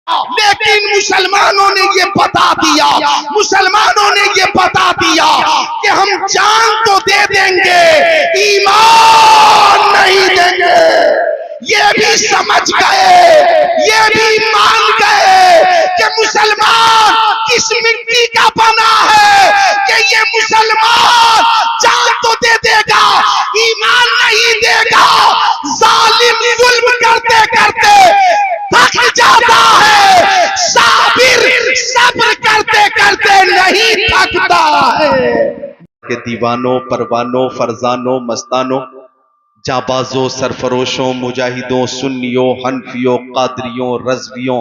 लेकिन मुसलमानों ने ये बता दिया, मुसलमानों ने ये बता दिया कि हम जान तो दे देंगे, ईमान नहीं देंगे। ये भी समझ गए, ये भी मान गए कि मुसलमान किस मिट्टी का बना है, कि ये मुसलमान जान तो दे देगा, ईमान नहीं देगा। जालिम जुल्म करते करते थक जाता है, साबिर सब्र करते करते नहीं थकता है। के दीवानों, परवानों, फरजानों, मस्तानों, जाबाजों, सरफरोशों, मुजाहिदों, सुन्नियों, हनफियों, कादरियों, रज़वियों,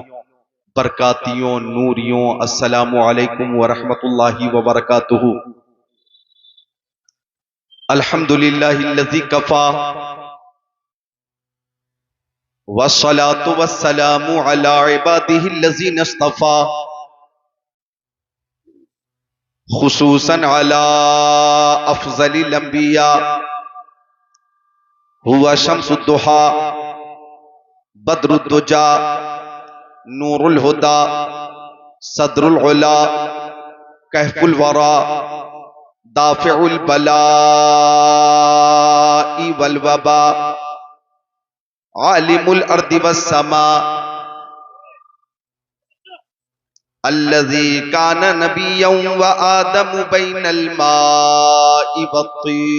बरकातियों, नूरियों, अस्सलामु अलैकुम व रहमतुल्लाहि व बरकातुहू। अल्हम्दुलिल्लाहिल्लज़ी कफ़ा वस्सलातु वस्सलामु अला इबादिहिल्लज़ीना इस्तफ़ा खुसूसन अला अफ़ज़लिल अंबिया हुआ शम्सुद्दुहा बद्रुद्दुजा नूरुल हुदा सदरुल उला कहफुल वरा दाफ़िउल बलाई वल वबा आलिमुल अर्दि वस्समा अल्लज़ी काना नबिय्यन व आदमु बैनल माइ वत्तीन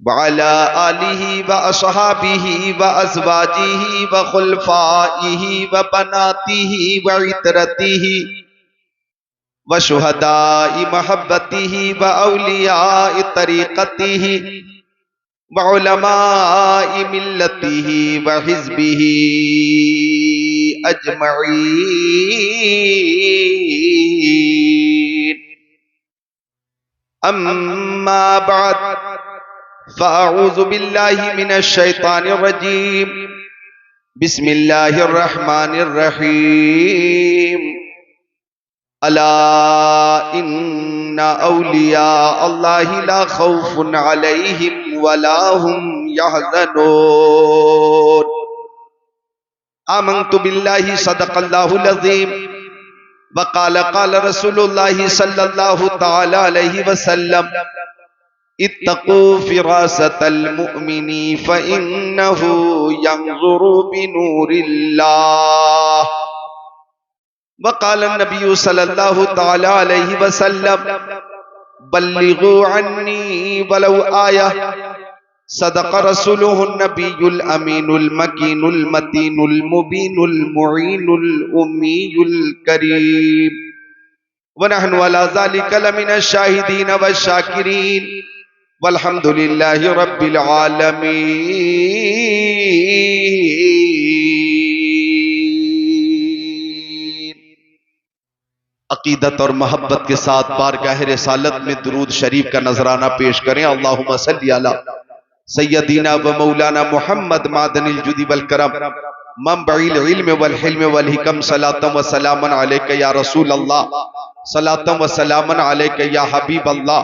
व अला आलिहि व अस्हाबिहि व अज़वाजिहि व खुलफाइहि व बनातिहि व इतरतिहि व शुहदाइ महब्बतिहि व औलियाइ तरीक़तिहि व उलमाइ मिल्लतिहि व हिज़्बिहि अजमईन। अम्मा बाद फ़अऊज़ु बिल्लाहि मिनश शैतानिर रजीम। बिस्मिल्लाहिर रहमानिर रहीम। अला इन्ना औलिया अल्लाहि ला खौफुन अलैहिम वला हुम यहज़नून। आमनतु बिल्लाहि सदक़ल्लाहुल अज़ीम व क़ाल क़ाल रसूलुल्लाहि सल्लल्लाहु तआला अलैहि वसल्लम इत्तक़ू फ़िरासतल मुअमिनी फ़इन्नहु यंज़ुरु बिनूरिल्लाह। वक़ाल नबी सल्लल्लाहु तआला अलैहि वसल्लम बल्लिगू अन्नी वलौ आया। सदक़ रसूलुहुन नबियुल अमीनुल मकीनुल मतीनुल मुबीनुल मुईनुल उम्मीयुल करीम व नहनु अला ज़ालिका लमिनश शाहिदीन वश्शाकिरीन वल्हम्दुलिल्लाहि रब्बिल आलमीन। अकीदत और मोहब्बत के साथ बारगाह रिसालत में दुरूद शरीफ का नजराना पेश करें। अल्लाहुम्मा सल्ली अला सय्यदीना व मौलाना मुहम्मद मादनिल जुदी वल करम मंबइल इल्म वल हिल्म वल हिकम सलातम व सलामन अलैका या रसूल अल्लाह सलातम व सलामन अलैका या हबीब अल्लाह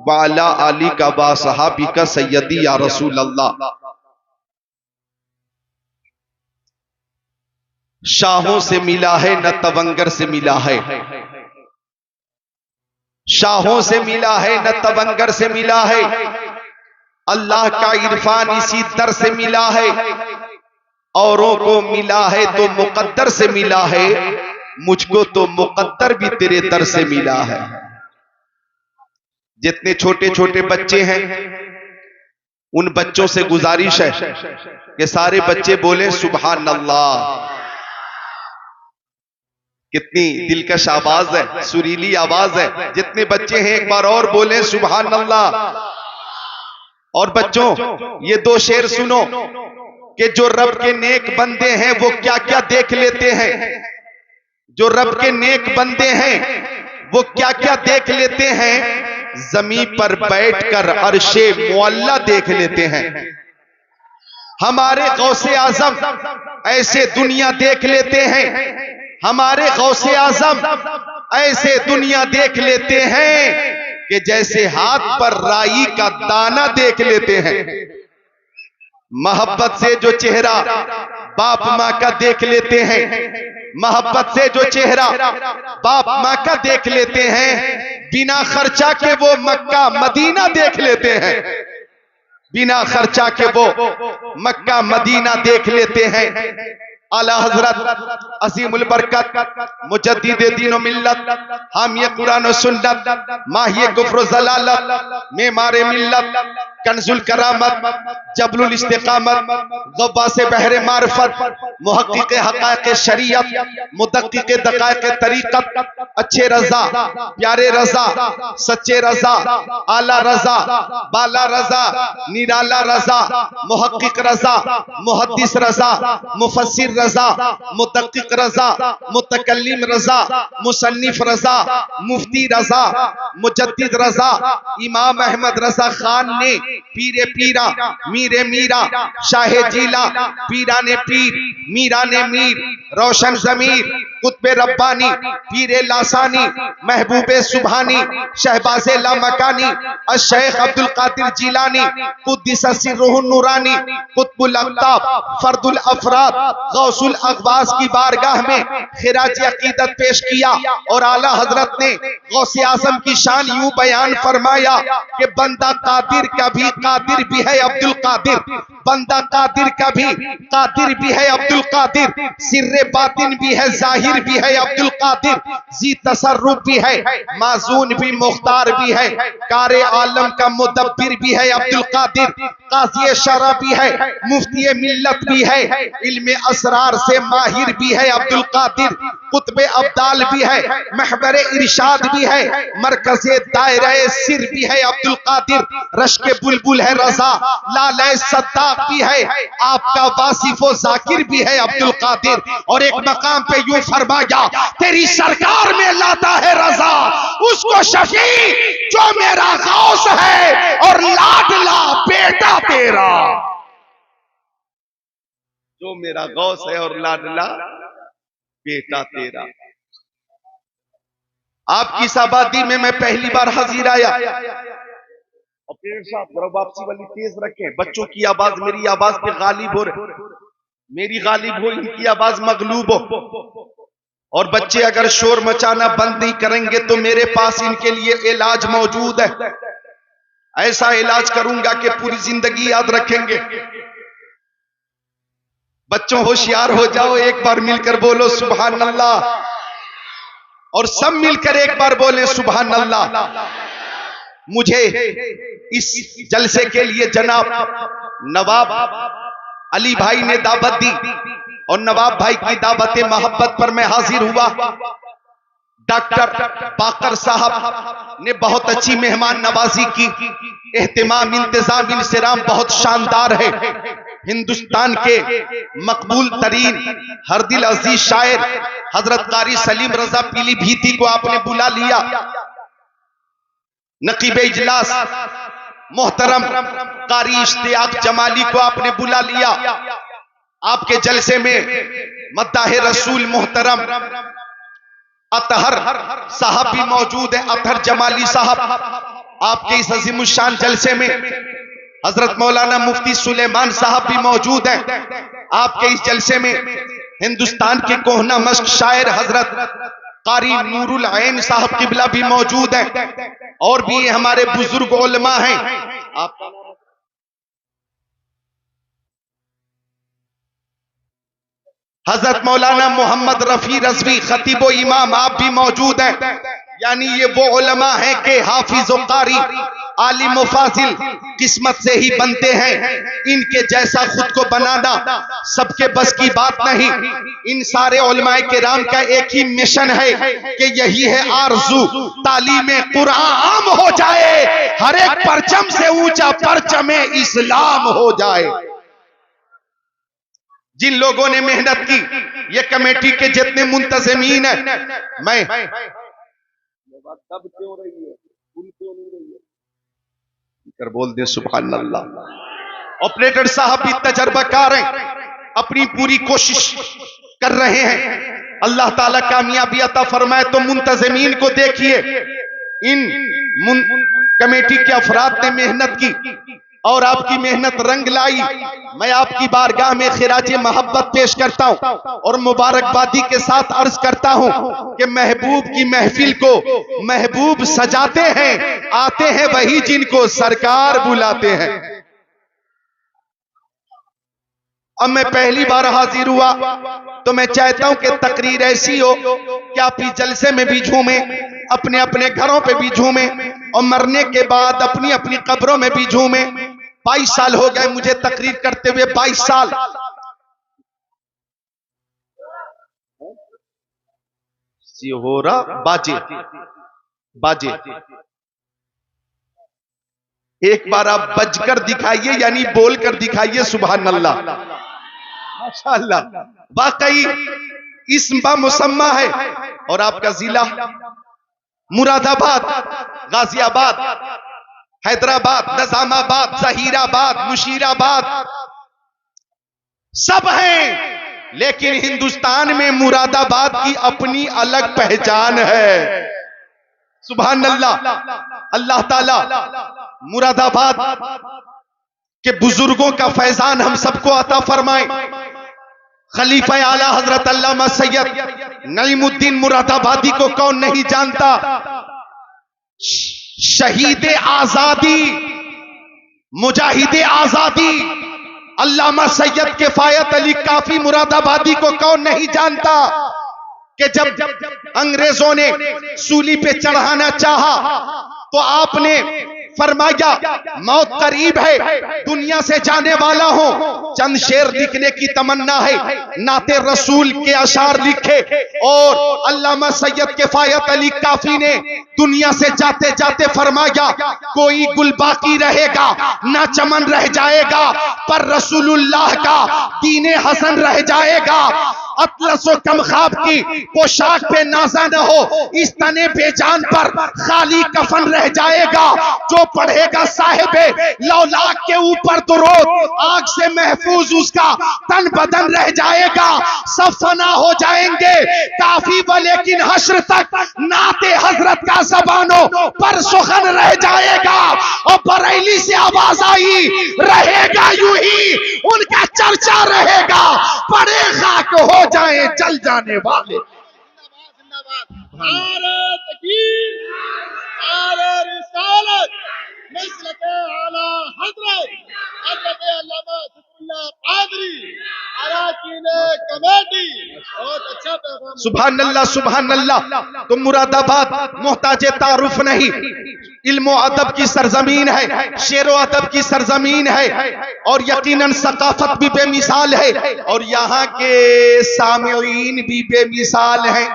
व अला आलिका व सहाबिका सय्यदी या रसूल अल्लाह। शाहों से मिला है न तवंगर से मिला है, शाहों से मिला है न तवंगर से मिला है। अल्लाह का इरफान इसी दर से मिला है। औरों को मिला है तो मुकद्दर से मिला है, मुझको तो मुकद्दर भी तेरे दर से मिला है। जितने छोटे छोटे बच्चे हैं उन बच्चों से गुजारिश है कि सारे बच्चे बोले सुभान अल्लाह। कितनी दिलकश आवाज है, सुरीली आवाज है। जितने बच्चे हैं एक बार और बोले सुभान अल्लाह। और बच्चों ये दो शेर सुनो कि जो रब के नेक बंदे हैं वो क्या क्या देख लेते हैं। जो रब के नेक बंदे हैं वो क्या क्या देख लेते हैं। जमीन पर बैठकर अर्शे मुअल्ला देख लेते हैं। हमारे गौसे आजम ऐसे दुनिया देख लेते हैं। हमारे गौसे आजम ऐसे दुनिया देख लेते हैं कि जैसे हाथ पर राई का दाना देख लेते हैं। मोहब्बत से जो चेहरा बाप माँ का देख लेते हैं, मोहब्बत से जो चेहरा बाप माँ का देख लेते हैं, बिना खर्चा के वो मक्का मदीना देख लेते हैं, बिना खर्चा के वो मक्का मदीना देख लेते हैं। आला हजरत असीमुल बरकत मुजद्दिद दीन व मिल्लत, हामी कुरान व सुन्नत, माहिए कुफ्र ज़लालत, मेमारे मिल्लत, कंजुल करामत, जबलुल इस्तिकामत, गव्वासे बहरे मारिफत, मुहक्किक हक़ाइक़ शरीयत, मुदक्किक दक़ाइक़ तरीक़त, अच्छे रज़ा, प्यारे रज़ा, सच्चे रज़ा, आला रज़ा, बाला रज़ा, निराला रज़ा, मुहक्किक रज़ा, मुहद्दिस रज़ा, मुफस्सिर रज़ा, मुदक्किक रज़ा, मुतकल्लिम रज़ा, मुसन्निफ रज़ा, मुफ्ती रज़ा, मुजद्दिद रज़ा, इमाम अहमद रज़ा खान ने पीरे पीरा, मीरे मीरा, शाहे जीला, पीरा ने पीर, मीरा ने मीर, रोशन ज़मीर, कुतबे रब्बानी, पीरे लासानी, महबूबे सुभानी, शहबाज़े लामकानी, अश-शेख अब्दुल कादिर जिलानी, कुद्दिस सिर्रुहु नूरानी, कुतुबुल अक़ताब, फर्दुल अफ़राद, गौसुल अग़वास की बारगाह में खिराज अक़ीदत पेश किया और आला हजरत ने गौसे आज़म की शान यूं बयान फरमाया कि बंदा कादिर का भी कादिर भी है अब्दुल कादिर, बंदा कादिर का भी कादिर भी है अब्दुल कादिर, सिर्रे बातिन भी है, जाहिर भी है अब्दुल कादिर, जी तसर्रुफ भी है, माज़ून भी, मुख्तार भी है, कारे आलम का मुदब्बिर भी है अब्दुल कादिर, काज़ी शरा भी है, मुफ्ती मिल्लत भी है, इल्मे असरार से माहिर भी है अब्दुल कादिर, कुतबे अब्दाल भी है, महबरे इरशाद भी है, मरकज़े दायरे सिर भी है अब्दुल कादिर, रश्के बुलबुल है रज़ा, लाले सद्दाक भी है, आपका वासिफो जाकिर भी है अब्दुल कादिर। और एक मकाम पे यूं फरमाया, तेरी सरकार में लाता है रज़ा उसको शफी जो मेरा गौस है और लाडला बेटा तेरा, जो मेरा गौस है और लाडला बेटा तेरा। आपकी इस आबादी में मैं पहली बार हाजिर आया। ऑपरेटर साहब जरा वापसी वाली तेज रखें, बच्चों की आवाज मेरी आवाज पे गालिब हो रही, मेरी गालिब हो, इनकी आवाज मगलूब हो। और बच्चे अगर शोर मचाना बंद नहीं करेंगे तो मेरे पास इनके लिए इलाज मौजूद है, ऐसा इलाज करूंगा कि पूरी जिंदगी याद रखेंगे। बच्चों होशियार हो जाओ, एक बार मिलकर बोलो सुभान अल्लाह, और सब मिलकर एक बार बोले सुभान अल्लाह। मुझे इस जलसे के लिए जनाब नवाब अली भाई ने दावत दी और नवाब भाई की दावत मोहब्बत पर मैं हाजिर हुआ। डॉक्टर बाकर साहब ने बहुत अच्छी मेहमान नवाजी की, एहतिमाम, इंतजाम, इंसराम बहुत शानदार है। हिंदुस्तान के मकबूल तरीन हर दिल अजीज शायर हजरत कारी सलीम रजा पीलीभीती को आपने बुला लिया। नकीब इजलास मोहतरम कारी इश्तियाक जमाली को आपने बुला लिया। आपके जलसे में मद्दाह रसूल मोहतरम अतहर साहब भी मौजूद है, अतहर जमाली साहब। आपके इस अजीमुशान जलसे में हजरत मौलाना मुफ्ती सुलेमान साहब भी मौजूद हैं। आपके इस जलसे में हिंदुस्तान के कोहना मश्क शायर हजरत कारी नूरुल ऐन साहब किबला भी मौजूद हैं, और भी ये हमारे बुजुर्ग उलमा हैं। आप हजरत मौलाना मोहम्मद रफी रजवी खतीबो इमाम आप भी मौजूद हैं। यानी ये वो उलमा हैं कि हाफिज व कारी आलिम व फाजिल किस्मत से ही बनते हैं। इनके जैसा खुद को बनाना सबके बस की बात नहीं। इन सारे उलमाए किराम का एक ही मिशन है कि यही है आरजू, तालीमे कुरान आम हो जाए, हर एक परचम से ऊंचा परचमे इस्लाम हो जाए। जिन लोगों ने मेहनत की, ये कमेटी के जितने मुंतज़मीन हैं, मैं तब क्यों रही है, क्यों नहीं रही है, कर बोल दे सुभान अल्लाह। ऑपरेटर साहब भी तजर्बाकार हैं, अपनी पूरी कोशिश कर रहे हैं। अल्लाह ताला कामयाबी अता फरमाए। तो मुंतज़मीन को देखिए, इन कमेटी के अफराद ने मेहनत की और आपकी मेहनत रंग लाई। मैं आपकी बारगाह में खिराजे मोहब्बत पेश करता हूं और मुबारकबादी के साथ अर्ज करता हूं कि महबूब की महफिल को महबूब सजाते हैं, आते हैं वही जिनको सरकार बुलाते हैं। अब मैं पहली बार हाजिर हुआ तो मैं चाहता हूं कि तकरीर ऐसी हो कि आप इस जलसे में भी झूमें, अपने अपने घरों पे भी झूमें और मरने के बाद अपनी अपनी कब्रों में भी झूमें। 22 साल हो गए मुझे तकरीर करते हुए, 22 साल। सिहोरा बाजे बाजे, एक बार आप बजकर दिखाइए, यानी बोलकर दिखाइए सुभान अल्लाह, माशाअल्लाह। वाकई इस्म मुसम्मा है। और आपका जिला मुरादाबाद, गाजियाबाद, हैदराबाद, निजामाबाद, जहीराबाद, मुशीराबाद सब हैं, लेकिन हिंदुस्तान में मुरादाबाद की अपनी अलग पहचान है। सुभान अल्लाह। अल्लाह ताला मुरादाबाद के बुजुर्गों का फैजान हम सबको अता फरमाए। खलीफा आला हजरत अल्लामा सैयद नईमुद्दीन मुरादाबादी को कौन नहीं जानता। शहीद आजादी, मुजाहिद आजादी अल्लामा सैयद किफायत अली काफी मुरादाबादी को कौन नहीं जानता कि जब अंग्रेजों ने सूली पे चढ़ाना चाहा तो आपने फरमाया मौत करीब है, दुनिया से जाने वाला हूं, चंद शेर लिखने की तमन्ना है। नाते रसूल के अशार लिखे और अल्लामा सैयद किफायत अली काफी ने दुनिया से जाते जाते फरमाया कोई गुल बाकी रहेगा ना चमन रह जाएगा, पर रसूलुल्लाह का दीने हसन रह जाएगा। अतलसो कम ख्वाब की पोशाक पे नाजा न हो, इस तने बेजान पर खाली कफन रह जाएगा। जो पढ़ेगा साहिबे लौलाक के ऊपर दुरूद, आग से महफूज उसका तन बदन रह जाएगा। सब फना हो जाएंगे काफी व लेकिन हश्र तक नाते हजरत का ज़बानों पर सुखन रह जाएगा। और बरेली से आवाज आई रहेगा यूं ही उनका चर्चा रहेगा, बड़े खाक हो जाए जल जाने वाले। सुभान अल्लाह सुभान अल्लाह। तो मुरादाबाद मोहताजे तारुफ नहीं, इल्म अदब की सरजमीन है, शेर व अदब की सरजमीन है और यकीनन सकाफत भी बेमिसाल है और यहाँ के सामीईन भी बेमिसाल हैं।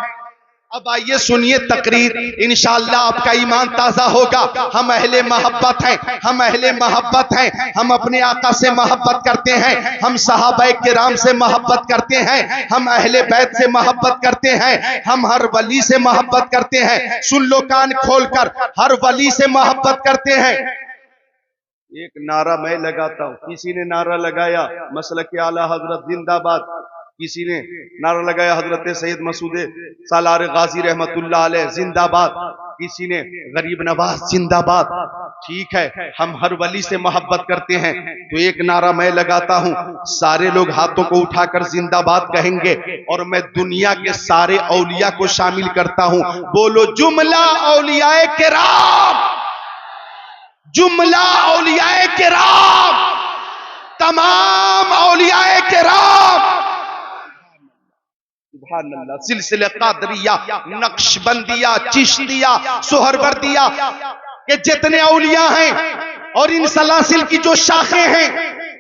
अब आइए सुनिए तकरीर, इंशाअल्लाह आपका ईमान ताजा होगा। हम अहले मोहब्बत हैं, हम अहले मोहब्बत हैं, हम अपने आका से मोहब्बत करते हैं, हम सहाबाए किराम से मोहब्बत करते हैं, हम अहले बैत से मोहब्बत करते हैं, हम हर वली से मोहब्बत करते हैं। सुन लो कान खोलकर, हर वली से मोहब्बत करते हैं। एक नारा मैं लगाता हूँ, किसी ने नारा लगाया मसलक आला हजरत जिंदाबाद, किसी ने नारा लगाया हजरत सैयद मसूद सालार गाजी रहमतुल्लाह अलैह जिंदाबाद, किसी ने गरीब नवाज जिंदाबाद। ठीक है, हम हर वली से मोहब्बत करते हैं, तो एक नारा मैं लगाता हूं, सारे लोग हाथों को उठाकर जिंदाबाद कहेंगे और मैं दुनिया के सारे औलिया को शामिल करता हूं। बोलो जुमला औलियाए किराम, जुमला औलियाए किराम, तमाम औलियाए किराम। सिलसिले कादरिया, नक्शबंदिया, चिश्तिया, सोहरवर्दिया के जितने औलिया हैं और इन सलासिल की जो शाखें हैं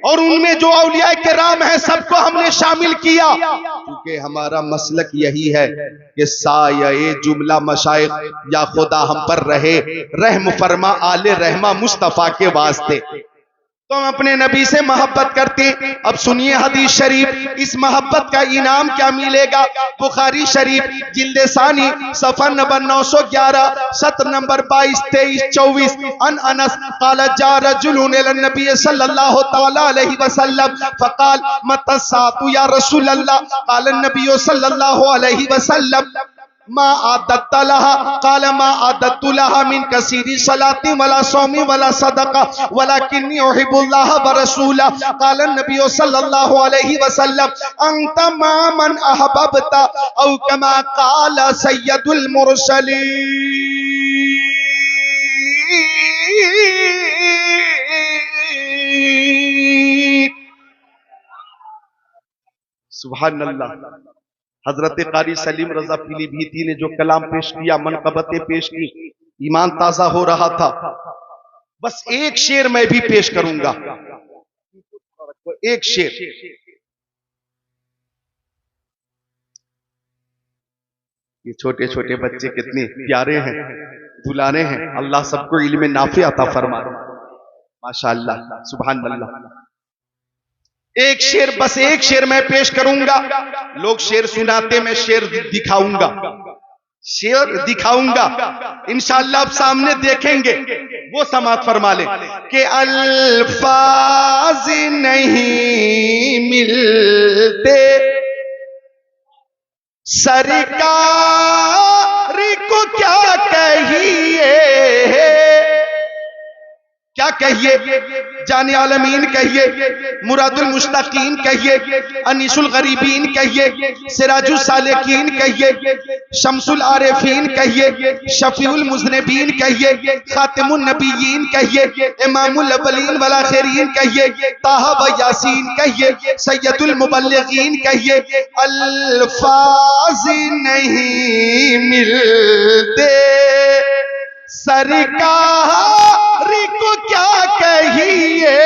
और उनमें जो औलिया किराम हैं, सबको हमने शामिल किया, क्योंकि हमारा मसलक यही है कि साये जुमला मशाइख या खुदा हम पर रहे, रहम फरमा आले रहमा मुस्तफा के वास्ते। तो हम अपने नबी से मोहब्बत करते हैं। अब सुनिए हदीस शरीफ, इस मोहब्बत का इनाम क्या मिलेगा। बुखारी शरीफ जिल्द सानी सफर नंबर 911 सत्र नंबर 22, 23, 24 अन अनस क़ाल जा रजुलुन इला नबी सल्लल्लाहु तआला अलैहि वसल्लम फ़क़ाल मत्ता सातु या रसूल अल्लाह क़ाल नबी सल्लल्लाहु अलैहि वसल्लम मा आदत्ता लहा, काल मा आदत्तु लहा मिन कसीरी सलाती वला सौमी वला सदका वलाकिन्नी उहिब्बुल्लाह व रसूला। काल नबी सल्लल्लाहु अलैहि वसल्लम अंत मा मन अहबब्ता औ कमा काल सय्यदुल मुरसलीन। सुभान अल्लाह। हजरत कारी सलीम रजा पीलीभीती ने जो कलाम पेश किया, मनकबतें पेश की, ईमान ताजा हो रहा था। बस एक शेर मैं भी पेश करूंगा, एक शेर। ये छोटे छोटे बच्चे कितने प्यारे हैं, दुलारे हैं। अल्लाह सबको इल्म नाफे अता फरमाए, माशाअल्लाह, सुभान अल्लाह। एक शेर, बस एक शेर मैं पेश करूंगा। लोग शेर सुनाते, मैं शेर दिखाऊंगा, शेर दिखाऊंगा इंशाअल्लाह। आप सामने देखेंगे, वो समात फरमा ले कि अल्फाज नहीं मिलते सरकार को क्या कहिए, क्या कहिए, जाने आलमीन कहिए, मुरादुल मुश्ताकीन कहिए, अनीसुल गरीबीन कहिए, सिराजुल सालिकीन कहिए, शम्सुल आरिफीन कहिए, शफीउल मुज़निबीन कहिए, खातिमुन नबिय्यीन कहिए, इमामुल अव्वलीन वल आखिरीन कहिए, ताहा व यासीन कहिए, सय्यदुल मुबल्लिगीन कहिए। अल्फाज नहीं मिलते सरकार को क्या कहिए,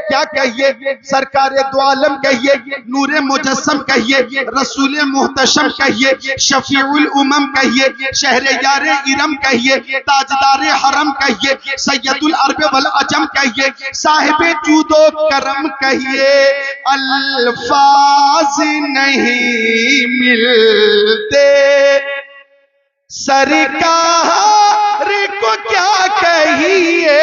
क्या कहिए, सरकार दो आलम कहिए, नूरे मुजस्सम कहिए, रसूल मुहतशम कहिए, शफीउल उमम कहिए, शहर यार इरम कहिए, ताजदार हरम कहिए, सैयदुल अरब वल अजम कहिए, साहिबे जूदो करम कहिए। अल्फाज नहीं मिलते सरकार को क्या कहिए,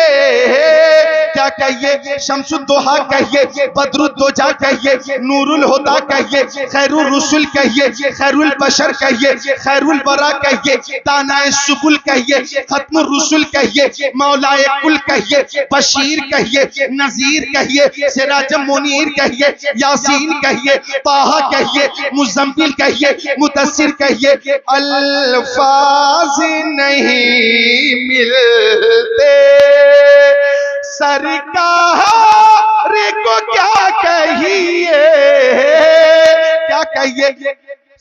क्या कहिए, शम्सुद्दोहा कहिए, बद्रुद्दोजा कहिए, नूरुल हुदा कहिए, खैरुर रुसुल कहिए, खैरुल बशर कहिए, खैरुल वरा कहिए, दानाए सुबुल कहिए, खत्मुर रुसुल कहिए, मौलाए कुल कहिए, बशीर कहिए, नजीर कहिए, सिराज मुनीर कहिए, यासीन कहिए, ताहा कहिए, मुज़म्मिल कहिए, मुदस्सिर कहिए। अल्फाज नहीं मिलते सरकार को क्या कहिए, क्या कहिए,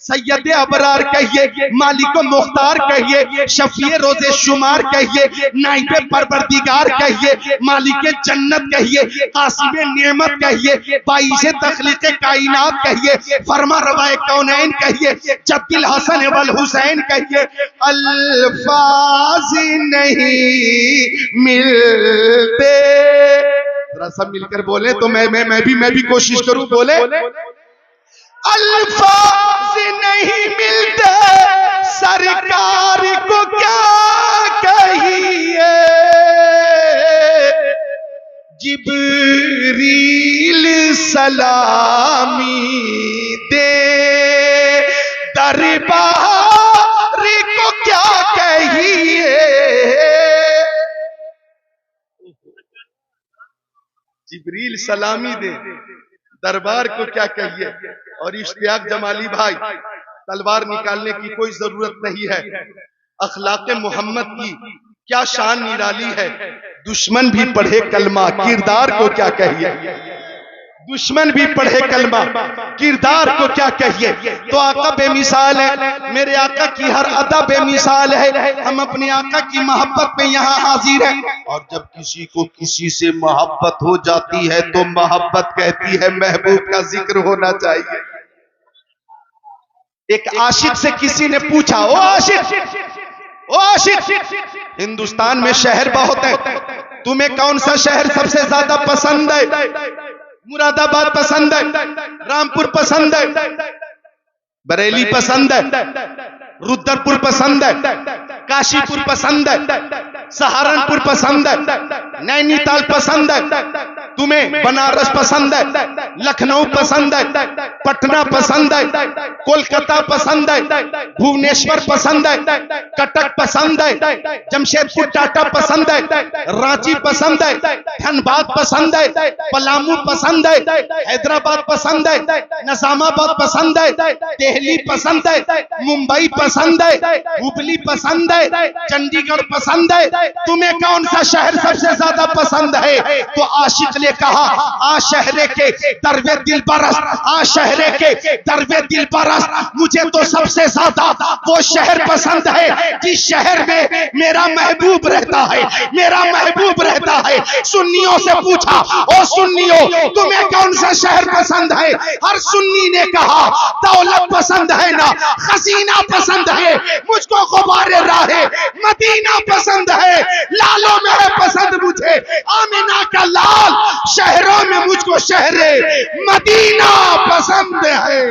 सैयद अबरार कहिए, मालिक मुख्तार कहिए, शफीए रोजे शुमार कहिए, नाइबे परवरदिगार कहिए, मालिक जन्नत कहिए, कासिबे नेमत कहिए, बाइसे तखलीक कायनात कहिए, फरमा रवाए कौनैन कहिए, जद्दिल हसन वल हुसैन कहिए। अल्फाज नहीं मिलते, जरा सब मिलकर बोले तो मैं भी कोशिश करूं, बोले अल्फाज नहीं मिलते सरकार को क्या कहिए, जिब्रील सलामी दे दरबार को क्या कहिए, जिब्रील सलामी दे दरबार को क्या कहिए। और इश्तियाक जमाली भाई, तलवार निकालने की कोई जरूरत नहीं है, अखलाक मोहम्मद की क्या शान निराली है। दुश्मन भी पढ़े कलमा, किरदार को क्या कहिए, दुश्मन भी पढ़े कलमा, किरदार को क्या कहिए। तो आका बेमिसाल है, मेरे आका की हर अदा बेमिसाल है। हम अपने आका की मोहब्बत में यहाँ हाजिर हैं। और जब किसी को किसी से मोहब्बत हो जाती है तो मोहब्बत कहती है महबूब का जिक्र होना चाहिए। एक आशिक से किसी ने पूछा, ओ आशिक, ओ आशिक, हिंदुस्तान में शहर बहुत है, तुम्हें कौन सा शहर सबसे ज्यादा पसंद है? मुरादाबाद पसंद है, रामपुर पसंद है, बरेली पसंद है, रुद्रपुर पसंद है, काशीपुर पसंद है, सहारनपुर पसंद है, नैनीताल पसंद है, तुम्हें बनारस पसंद है, लखनऊ पसंद है, पटना पसंद है, कोलकाता पसंद है, भुवनेश्वर पसंद है, कटक पसंद है, जमशेदपुर टाटा पसंद है, रांची पसंद है, धनबाद पसंद है, पलामू पसंद है, हैदराबाद पसंद है, निजामाबाद पसंद है, दिल्ली पसंद है, मुंबई पसंद है, हुबली पसंद है, चंडीगढ़ पसंद है। तुम्हें कौन सा शहर सबसे ज्यादा पसंद है? तो आशिक ने कहा, आ शहरे के दरवे दिल बरस, आ शहरे के दरवे दिल बरस, मुझे तो सबसे ज्यादा वो शहर पसंद है जिस शहर में मेरा महबूब रहता है, मेरा महबूब रहता है। सुन्नियों से पूछा, ओ सुन्नियों तुम्हें कौन सा शहर पसंद है? हर सुन्नी ने कहा, दौलत पसंद है ना, खजीना पसंद है, मुझको गुबारे राहे मदीना पसंद है, लालों में है पसंद मुझे आमिना का लाल, शहरों में मुझको शहरे मदीना पसंद है।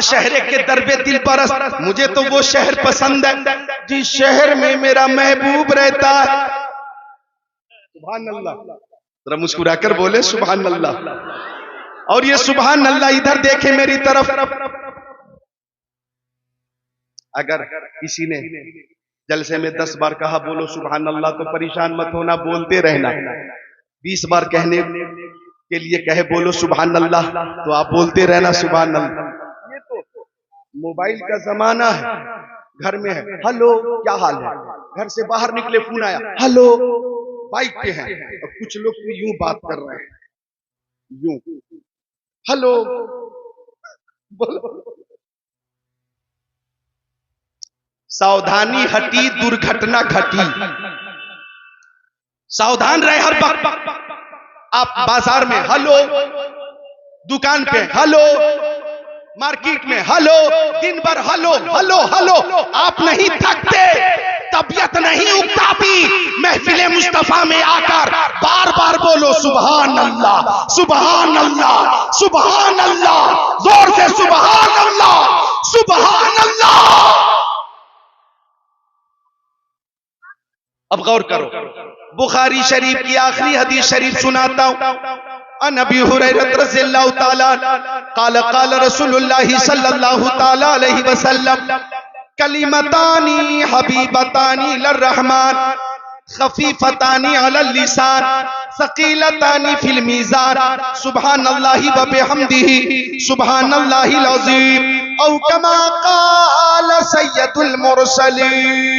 शहर के दरबे दिल परस, मुझे तो वो शहर पसंद है जिस शहर में मेरा महबूब रहता है। सुभान अल्लाह, जरा मुस्कुराकर बोले सुभान अल्लाह। और ये सुभान अल्लाह इधर देखे मेरी तरफ। अगर किसी ने जलसे में 10 बार कहा बोलो सुभान अल्लाह तो परेशान मत होना, बोलते रहना। 20 बार कहने के लिए कहे बोलो सुभान अल्लाह तो आप बोलते रहना सुभान अल्लाह। ये तो मोबाइल का जमाना है, घर में है, हेलो क्या हाल है, घर से बाहर निकले फोन आया, हेलो, बाइक पे हैं, और कुछ लोग तो यूं बात कर रहे हैं, यूं, हेलो बोलो। सावधानी हटी दुर्घटना घटी। सावधान रहे हर वक्त। आप बाजार में हेलो, दुकान पे हेलो, मार्केट में हेलो, दिन भर हेलो हेलो हेलो, आप नहीं थकते, तबीयत नहीं उकताती, महफिले मुस्तफा में आकर बार बार बोलो सुभान अल्लाह सुभान अल्लाह सुभान अल्लाह, जोर से सुभान अल्लाह सुभान अल्लाह। अब गौर करो, बुखारी शरीफ की आखिरी हदीस शरीफ सुनाता हूं। अन अबी हुरैरा रज़ियल्लाहु ताला क़ाल क़ाल रसूलुल्लाह सल्लल्लाहु ताला अलैहि वसल्लम कलिमतानी हबीबतानी लिर्रहमान खफीफतानी अलल लिसान सकीलतानी फिल मीज़ान सुब्हानल्लाहि व बिहम्दिही सुब्हानल्लाहिल अज़ीम औ कमा क़ाल सय्यदुल मुरसलीन।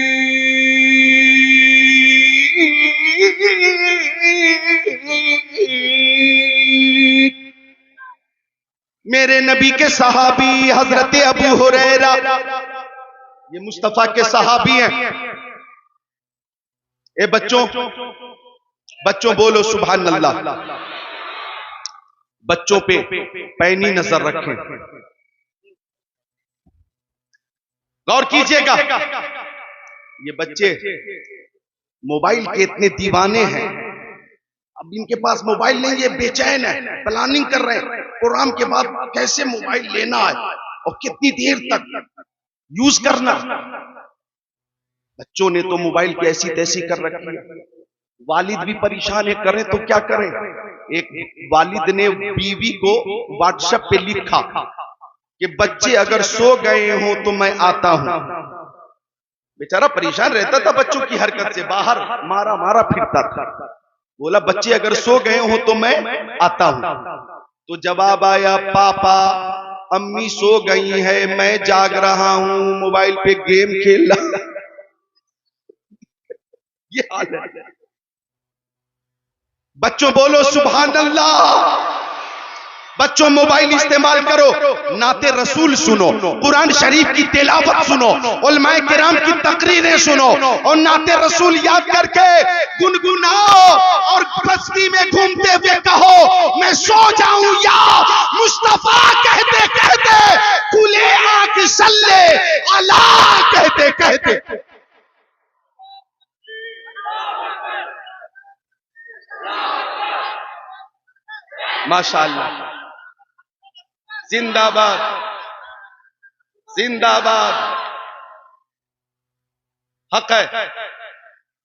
मेरे नबी के सहाबी हजरत अबू हुरैरा, ये मुस्तफा के सहाबी हैं। ए बच्चों, बच्चों बोलो सुभान अल्लाह। बच्चों पे पैनी नजर रखें, गौर कीजिएगा। ये बच्चे मोबाइल के इतने दीवाने हैं, अब इनके पास मोबाइल नहीं, ये बेचैन है, प्लानिंग कर रहे हैं प्रोग्राम के बाद कैसे मोबाइल लेना है और कितनी देर तक यूज करना। बच्चों ने तो मोबाइल की ऐसी तैसी कर रखी है, वालिद भी परेशान है, करें तो क्या करें। एक वालिद ने बीवी को व्हाट्सएप पे लिखा कि बच्चे अगर सो गए हो तो मैं आता हूं। बेचारा परेशान रहता था बच्चों की हरकत से, बाहर मारा मारा फिरता था। बोला बच्चे अगर सो गए हो तो मैं आता हूं। तो जवाब आया पापा अम्मी सो गई है, मैं जाग रहा हूं, मोबाइल पे गेम खेल रहा। ये हाल है। बच्चों बोलो सुभान अल्लाह। बच्चों मोबाइल इस्तेमाल करो, नाते रसूल सुनो, कुरान शरीफ की तिलावत सुनो, उलमाए किराम की तकरीरें सुनो और नाते रसूल याद करके गुनगुनाओ और बस्ती में घूमते हुए कहो मैं सो जाऊं या मुस्तफा कहते कहते, खुले आंख सल्ले अला कहते कहते। माशाअल्लाह, जिंदाबाद जिंदाबाद। हक है,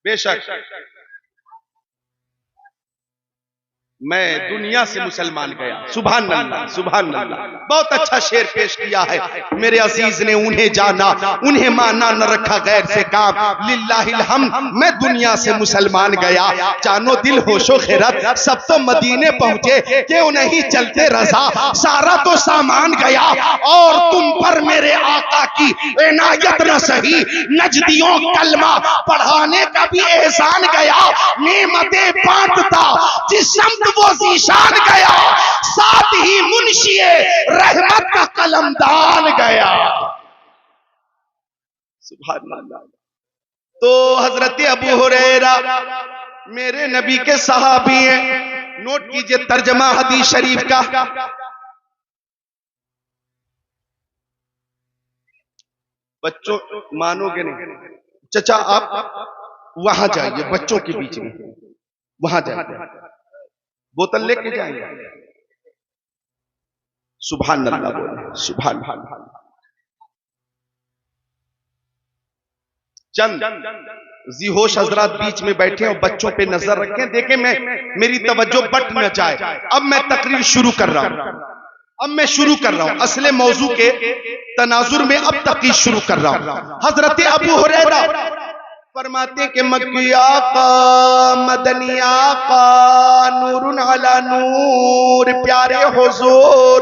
बेशक। मैं दुनिया से मुसलमान गया, सुभान अल्लाह सुभान अल्लाह। बहुत अच्छा शेर पेश किया है मेरे अजीज ने। उन्हें जाना, उन्हें माना, न रखा गैर से काम, लिल्लाहिल हम्द। मैं दुनिया से मुसलमान गया, जानो दिल होशो खैरत, सब तो मदीने पहुंचे, क्यों नहीं चलते रजा। सारा तो सामान गया और तुम पर मेरे आका की इनायत न सही। नजदियों कलमा पढ़ाने का भी एहसान गया, नेमतें बांटता जिस समत वो जीशान गया, साथ ही मुंशिए रहमत का कलमदान गया। सुभान अल्लाह। तो हजरत अबू हुरैरा मेरे नबी के सहाबी हैं। नोट कीजिए तर्जमा हदीस शरीफ का। बच्चों मानोगे नहीं, चचा आप वहां जाइए, बच्चों के बीच में वहां जाइए, बोतल लेके जाएंगे। सुभान अल्लाह बोले, सुभान अल्लाह। चंद जिहोश हजरात बीच में बैठे और बच्चों पे नजर रखें, देखें मैं मेरी तवज्जो बट न जाए। अब मैं तकरीर शुरू कर रहा हूं, अब मैं शुरू कर रहा हूं असले मौजू के तनाजुर में। अब तकरीर शुरू कर रहा हूं। हजरत अबू हुरैरा फरमाते के मक्किया का मदनिया का नूरुन अला नूर, प्यारे हुजूर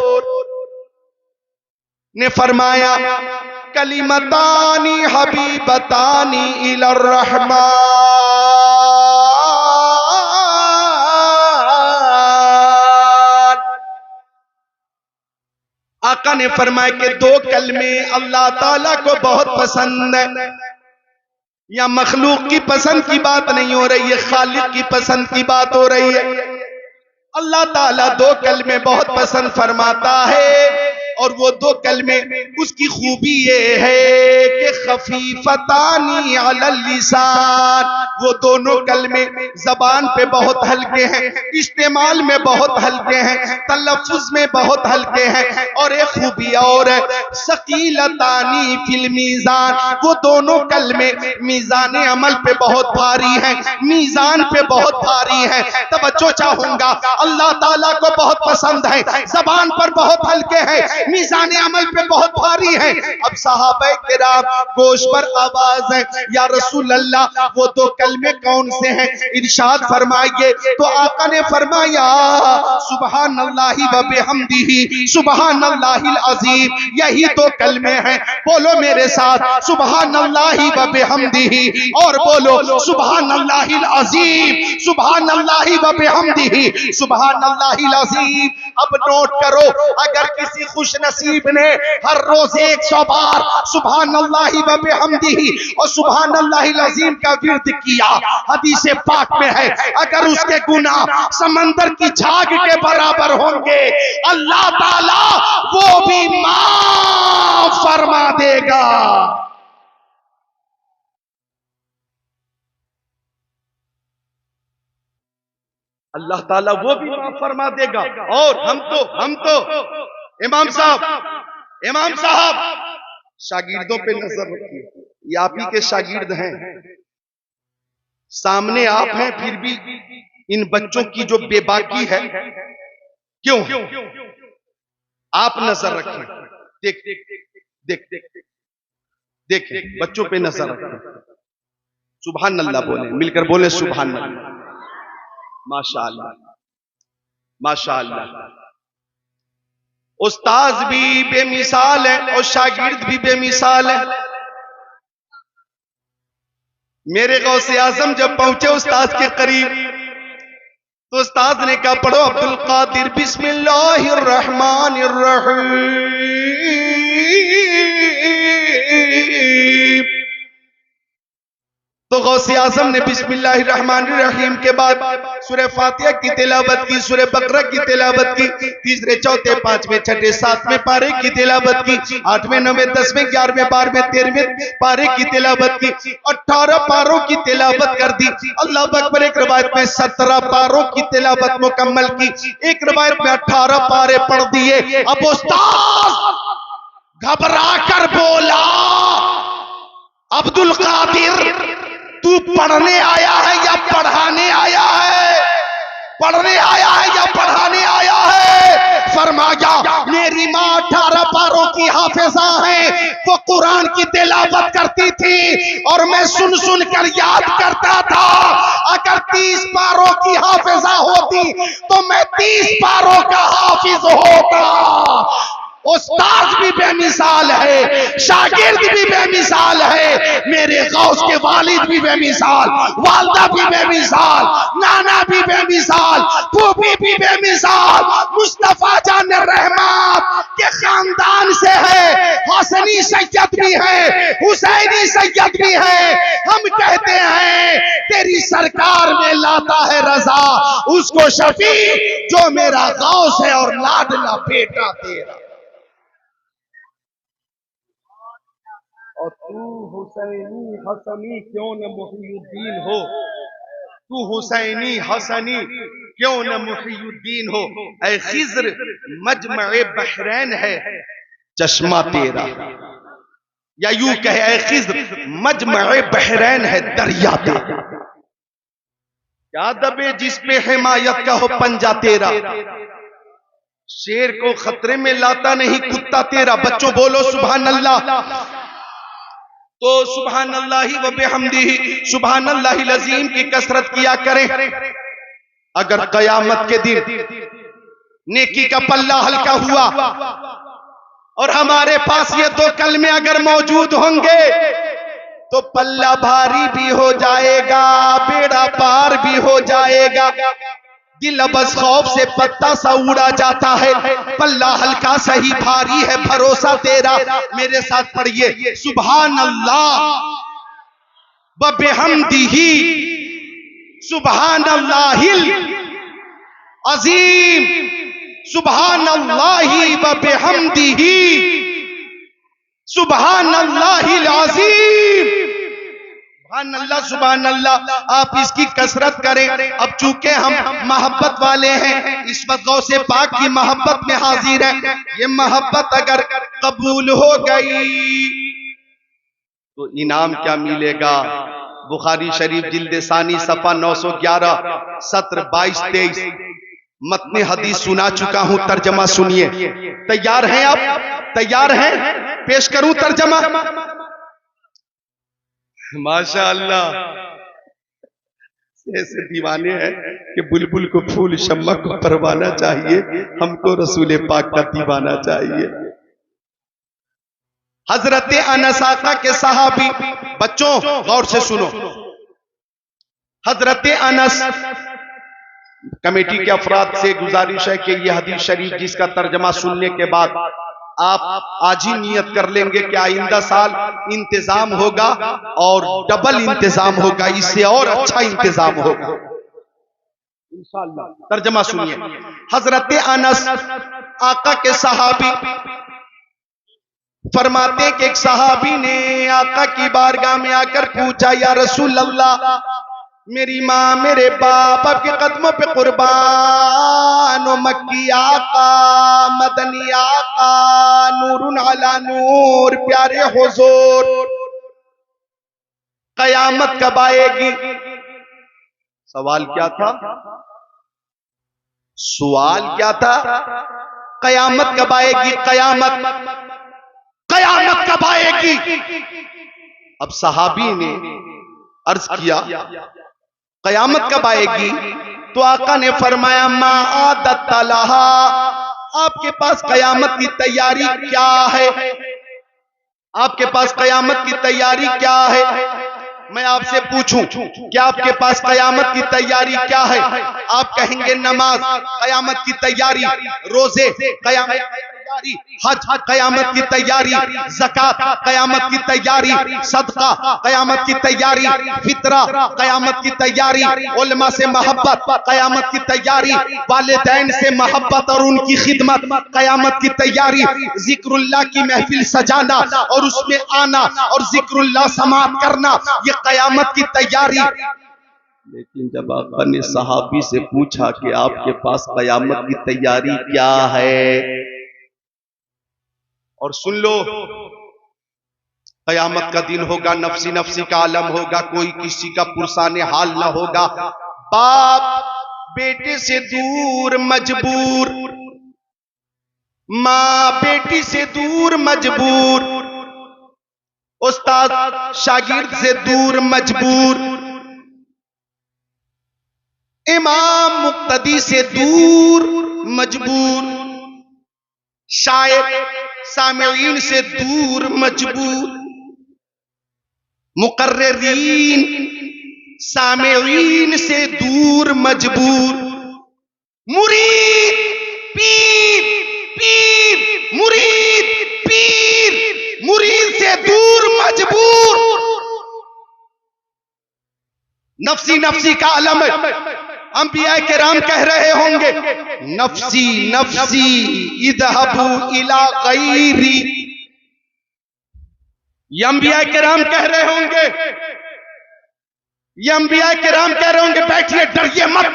ने फरमाया कलिमतानी हबीबतानी इलर रहमान। आका ने फरमाया कि दो कलमे अल्लाह ताला को बहुत पसंद है। या मखलूक की पसंद की बात नहीं हो रही है, खालिक की पसंद की बात हो रही है। अल्लाह ताला दो कलमे बहुत पसंद फरमाता है, और वो दो कलमे उसकी खूबी ये है कि खफीफतानी अलल लिसान, वो दोनों कलमे जबान पे बहुत हल्के हैं, इस्तेमाल में बहुत हल्के हैं, तलफ्फुज में बहुत हल्के हैं। और एक खूबी और है सकीलतानी फिल मीजान, वो दोनों कलमे मीजान अमल पे बहुत भारी हैं, मीजान पे बहुत भारी हैं। तवज्जो चाहूंगा, अल्लाह ताला को बहुत पसंद है, जबान पर बहुत हल्के हैं, मीज़ान अमल पे बहुत भारी है। अब सहाबा किराम गोश पर आवाज है, या रसूल अल्लाह वो दो कलमे कौन से हैं, इरशाद फरमाइए। तो आका ने फरमाया सुभान अल्लाहि व बिहम्दिही सुभान अल्लाहिल अज़ीम, यही दो कलमे हैं। बोलो मेरे साथ सुभान अल्लाहि व बिहम्दिही, और बोलो सुभान अल्लाहिल अज़ीम सुभान अल्लाहि व बिहम्दिही सुभान अल्लाहिल अज़ीम। अब नोट करो, अगर किसी खुश नसीब ने हर रोज 100 बार सुभान अल्लाहि व बिहम्दिही और सुभान अल्लाहिल अज़ीम का विर्द किया, हदीस पाक में है अगर उसके गुनाह समंदर की झाग के बराबर होंगे, अल्लाह ताला वो भी माफ फरमा देगा। अल्लाह ताला वो भी माफ फरमा देगा। और हम तो इमाम साहब शागिर्दों पे नजर रखिए, ये आप ही के शागिर्द हैं, सामने आप हैं, फिर भी इन बच्चों की जो बेबाकी है, क्यों आप नजर रखें। देख बच्चों पे नजर रखें। सुभान अल्लाह बोले, मिलकर बोले सुभान अल्लाह। माशाअल्लाह माशाअल्लाह। उस्ताज भी बेमिसाल है और शागिर्द भी बेमिसाल है। मेरे गौसे आजम जब पहुंचे उस्ताद के करीब, तो उस्ताद ने कहा पढ़ो अब्दुल कादिर बिस्मिल्लाहिर रहमानिर रहीम। तो गौसे आजम ने बिस्मिल्लाहिर्रहमानिर्रहीम के बाद सूरह फातिहा की तिलावत की, सूरह बकरा की तिलावत की, तीसरे चौथे पांचवें छठे सातवें पारे की तिलावत की, 8वें 9वें 10वें 11वें 12वें 13वें पारे की तिलावत की, 18 पारों की तिलावत कर दी। अल्लाह अकबर। एक रिवायत में 17 पारों की तिलावत मुकम्मल की, एक रिवायत में 18 पारे पढ़ दिए। अब उस्ताद घबरा कर बोला, अब्दुल कादिर तू पढ़ने आया है या पढ़ाने आया है? पढ़ने आया है या पढ़ाने आया है? फरमाया मेरी माँ 18 पारों की हाफिजा है, वो कुरान की तिलावत करती थी और मैं सुन सुन कर याद करता था। अगर 30 पारों की हाफिजा होती तो मैं 30 पारों का हाफिज होता। उस्ताद भी बेमिसाल है, शागिर्द भी बेमिसाल है, मेरे गौस के वालिद भी बेमिसाल, वालदा भी बेमिसाल, नाना भी बेमिसाल, फूफी भी बेमिसाल, मुस्तफा जान रहमत के खानदान से है, हसनी सैयद भी है, हुसैनी सैयद भी है। हम कहते हैं तेरी सरकार में लाता है रजा उसको शफी जो मेरा गौस है और लाडला बेटा तेरा। और तू हुसैनी हसनी क्यों न मुहियुद्दीन हो, तू हुसैनी हसनी क्यों न मुहियुद्दीन हो। ऐ खिज़्र मजमए बहरैन है चश्मा तेरा, या यूं कहे ऐ खिज़्र मजमए बहरैन है दरिया तेरा। क्या दबे जिस पे हिमायत का हो पंजा तेरा, शेर को खतरे में लाता नहीं कुत्ता तेरा। बच्चों बोलो सुभान अल्लाह। तो सुभान अल्लाहि व बिहम्दिही सुभान अल्लाहिल अज़ीम की कसरत किया करें। अगर कयामत के दिन नेकी का पल्ला हल्का हुआ और हमारे पास ये 2 कलमे अगर मौजूद होंगे तो पल्ला भारी भी हो जाएगा, बेड़ा पार भी हो जाएगा। दिल बस खौफ से पत्ता सा उड़ा जाता है, पल्ला हल्का सही भारी है भरोसा तेरा। मेरे साथ पढ़िए सुभान अल्लाह व बिहम्दिही सुभान अल्लाहिल अज़ीम सुभान अल्लाहि व बिहम्दिही सुभान अल्लाहिल अज़ीम। सुभान अल्लाह सुभान अल्लाह। आप इसकी कसरत करें। अब चूंकि हम मोहब्बत वाले हैं, इस वक्त गौसे पाक की मोहब्बत में हाजिर हैं, ये मोहब्बत अगर कबूल हो गई तो इनाम क्या मिलेगा? बुखारी शरीफ जिल्द सानी सफा 911 सत्र 22-23 मतने हदीस सुना चुका हूं, तर्जमा सुनिए। तैयार हैं आप? तैयार हैं? पेश करूं तर्जमा? माशाअल्लाह। ऐसे दीवाने हैं कि बुलबुल को फूल शम्मा को परवाना चाहिए, हमको रसूल पाक का दीवाना चाहिए। हजरत अनस आका के सहाबी, बच्चों गौर से सुनो, हजरत अनस, कमेटी के अफराद से गुजारिश है कि यह हदीस शरीफ जिसका तर्जमा सुनने के बाद आप आज ही नियत कर लेंगे कि आइंदा साल इंतजाम होगा और डबल इंतजाम होगा, इससे और अच्छा इंतजाम होगा इंशाअल्लाह। तर्जमा सुनिए। हजरत अनस आका के सहाबी फरमाते कि एक सहाबी ने आका की बारगाह में आकर पूछा, या रसूल अल्लाह, मेरी माँ मेरे बाप आपके कदमों पे कुर्बान, मक्की आका मदनी आका नूरुन अला नूर प्यारे हुजूर, कयामत कब आएगी? सवाल क्या था? सवाल क्या था? कयामत कब आएगी? कयामत कयामत कब आएगी? अब सहाबी ने अर्ज किया कयामत कब आएगी? तो आका ने फरमाया मा आदत लहा, आपके पास कयामत की तैयारी क्या है? आपके पास कयामत की तैयारी क्या है? मैं आपसे पूछूं, क्या आपके पास कयामत की तैयारी क्या है? आप कहेंगे नमाज, कयामत की तैयारी, रोजे, कयामत की तैयारी, हज क़यामत की तैयारी, ज़कात क़यामत की तैयारी, सदका क़यामत की तैयारी, फितरा क़यामत की तैयारी, उलमा से मोहब्बत क़यामत की तैयारी, वालिदैन से मोहब्बत और उनकी खिदमत क़यामत की तैयारी, जिक्रुल्लाह की महफिल सजाना और उसमें आना और जिक्रुल्लाह समाअत करना, ये क़यामत की तैयारी। लेकिन जब आका ने सहाबी से पूछा कि आपके पास क़यामत की तैयारी क्या है, और सुन लो, क़यामत का दिन होगा, नफसी नफसी का आलम होगा, कोई किसी का पुरसाने हाल ना होगा, बाप बेटे से दूर मजबूर, माँ बेटी से दूर मजबूर, उस्ताद शागिर्द से दूर मजबूर, इमाम मुक्तदी से दूर मजबूर, शायर सामिईन से दूर मजबूर, मुकर्रिरीन सामिईन से दूर मजबूर, मुरीद पीर, पीर मुरीद, पीर मुरीद से दूर मजबूर। नफसी नफसी का आलम है। अंबिया किराम कह रहे होंगे, नफसी नफसी इज़हबू इला गैरी। ये अंबिया किराम कह रहे होंगे, ये अंबिया किराम कह रहे होंगे, बैठिए डरिए मत,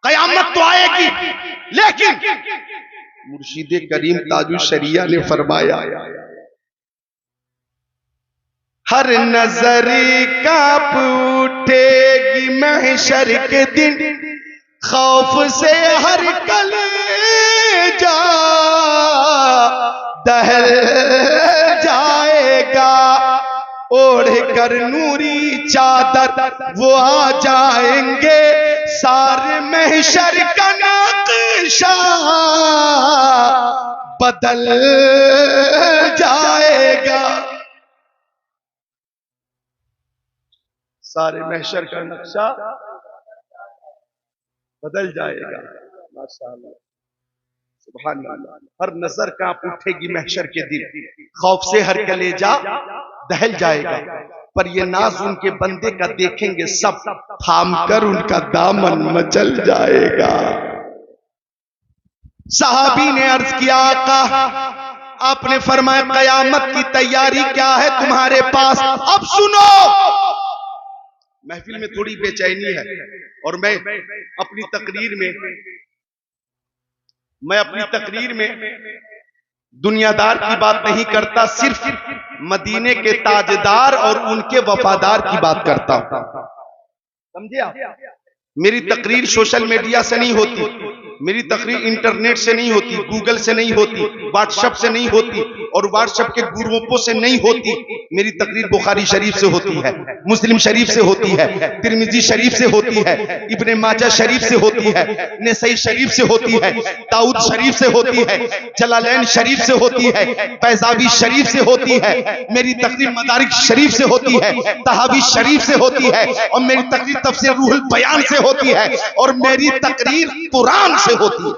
कयामत तो आएगी। लेकिन मुर्शिद करीम ताजुल शरिया ने फरमाया, हर नजर कांप उठेगी महशर के दिन, खौफ से हर कलेजा दहल जाएगा, ओढ़ कर नूरी चादर वो आ जाएंगे, सारे महशर का नक्शा बदल जाएगा, सारे महशर का नक्शा बदल जाएगा। माशाअल्लाह, सुभान अल्लाह। हर नजर कांप उठेगी महशर के दिन, खौफ से हर कलेजा दहल जाएगा, पर ये नाज उनके बंदे का देखेंगे सब, थाम कर उनका दामन मचल जाएगा। सहाबी ने अर्ज किया, आका आपने फरमाया कयामत की तैयारी क्या है तुम्हारे पास? अब सुनो, महफिल में थोड़ी बेचैनी है और मैं अपनी तकरीर में दुनियादार की बात नहीं करता, सिर्फ मदीने के ताजदार और उनके वफादार की बात करता हूं। समझे आप? मेरी तकरीर सोशल मीडिया से नहीं होती, मेरी तकरीर इंटरनेट से नहीं होती, गूगल से नहीं होती, व्हाट्सएप से नहीं होती और व्हाट्सएप के ग्रुपों से नहीं होती। मेरी तकरीर बुखारी शरीफ से होती है, मुस्लिम शरीफ से होती है, तिरमिजी शरीफ से होती है, इब्ने माजा शरीफ से होती है, नसई शरीफ से होती है, दाऊद शरीफ से होती है, जलालैन शरीफ से होती है, बैज़ावी शरीफ से होती है। मेरी तकरीर मदारिक शरीफ से होती है, तहावी शरीफ से होती है और मेरी तकरीर तफसीर रूहुल बयान से होती है और मेरी तकरीर कुरान से होती है।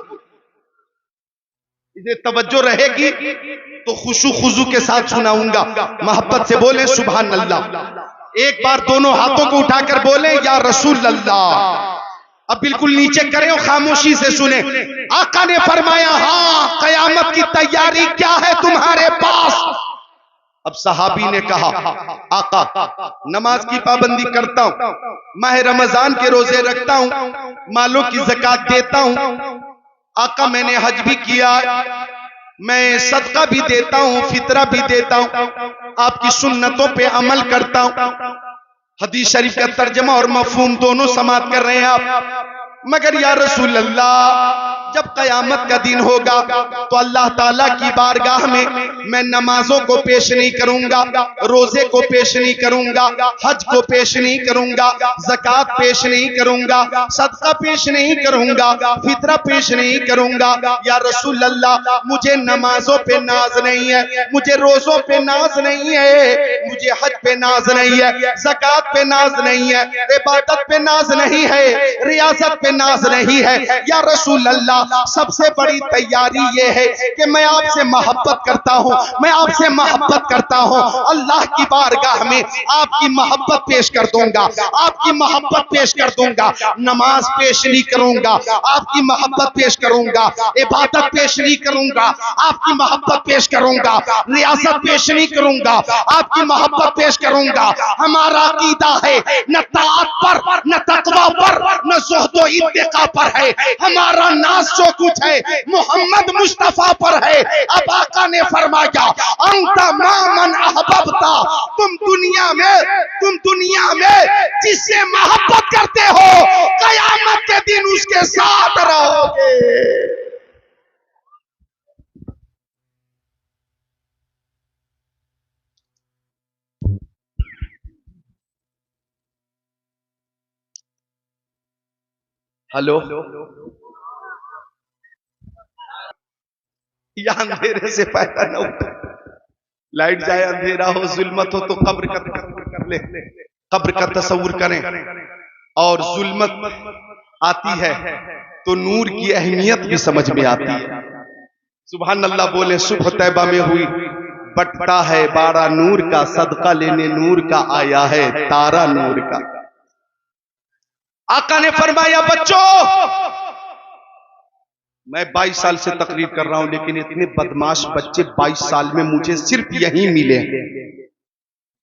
इसे तवज्जो रहेगी तो खुशू खुजू के साथ सुनाऊंगा। मोहब्बत से बोले सुभान अल्लाह। एक बार दोनों हाथों को उठाकर बोले या रसूल अल्लाह। अब बिल्कुल नीचे करें और खामोशी से सुने। आका ने फरमाया, हाँ कयामत की तैयारी क्या है तुम्हारे पास? अब सहाबी ने कहा, आका नमाज की पाबंदी करता हूं, माह रमजान के रोजे रखता हूं, मालों की ज़कात देता हूं, आका मैंने हज भी किया, मैं सदका भी देता हूं, फितरा भी देता हूं, आपकी सुन्नतों पे अमल करता हूं। हदीस शरीफ का तर्जमा और मफहूम दोनों समाप्त कर रहे हैं आप। मगर या रसूल अल्लाह, जब कयामत का दिन होगा तो अल्लाह ताला की बारगाह में मैं नमाजों को पेश नहीं करूंगा, रोजे को पेश नहीं करूंगा, हज को पेश नहीं करूंगा, ज़कात पेश नहीं करूंगा, सदका पेश नहीं करूंगा, फितरा पेश नहीं करूंगा। या रसूल अल्लाह, मुझे नमाजों पे नाज नहीं है, मुझे रोजों पे नाज नहीं है, मुझे हज पे नाज नहीं है, ज़कात पे नाज नहीं है, इबादत पे नाज नहीं है, रियासत पे नाज नहीं है। या रसूल अल्लाह, सबसे बड़ी तैयारी ये है कि मैं आपसे मोहब्बत करता हूं, मैं आपसे मोहब्बत करता हूं, अल्लाह की बारगाह में आपकी मोहब्बत पेश कर दूंगा, आपकी मोहब्बत पेश कर दूंगा। नमाज पेश नहीं करूंगा, आपकी मोहब्बत पेश करूंगा, इबादत पेश नहीं करूंगा, आपकी मोहब्बत पेश करूंगा, रियासत पेश नहीं करूंगा, आपकी मोहब्बत पेश करूंगा। हमारा अकीदा है न ताअत पर, न तकवा पर, न ज़ुहद व इत्तिका पर है, हमारा नाज जो कुछ है मोहम्मद मुस्तफा पर है। अब आका ने फरमाया, अंता मामन अहबब्ता, तुम दुनिया में जिससे मोहब्बत करते हो, कयामत के दिन उसके साथ रहोगे। हेलो, या अंधेरे से पैदा न हो, लाइट जाए, अंधेरा हो, जुल्मत हो, तो कब्र का तसव्वुर कर ले, कब्र का तसव्वुर करें। और जुल्मत आती है तो नूर की अहमियत भी समझ में आती है। सुभान अल्लाह बोले, सुबह तैबा में हुई, बटता है बाड़ा नूर का, सदका लेने नूर का आया है तारा नूर का। आका ने फरमाया, बच्चों, मैं 22 साल से तकरीर कर रहा हूं, लेकिन इतने बदमाश बच्चे 22 साल में मुझे सिर्फ यहीं मिले।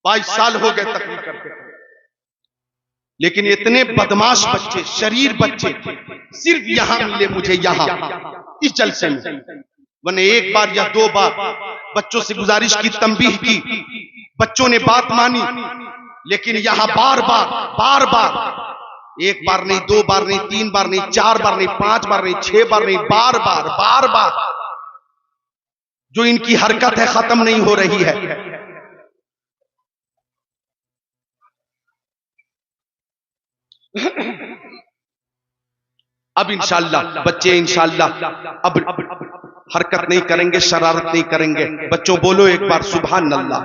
22 साल हो गए तकरीर करते, लेकिन इतने बदमाश बच्चे, शरीर बच्चे सिर्फ यहां मिले मुझे, यहां इस जलसे में। वरना एक बार या दो बार बच्चों से गुजारिश की, तंबीह की, बच्चों ने बात मानी, लेकिन यहां बार बार, एक बार नहीं, दो बार नहीं, तीन बार नहीं, चार बार नहीं, पांच बार नहीं, 6 बार नहीं, बार बार जो इनकी हरकत है खत्म नहीं हो रही है। अब इंशाअल्लाह बच्चे, इंशाअल्लाह अब हरकत नहीं करेंगे, शरारत नहीं करेंगे। बच्चों बोलो एक बार सुभान अल्लाह,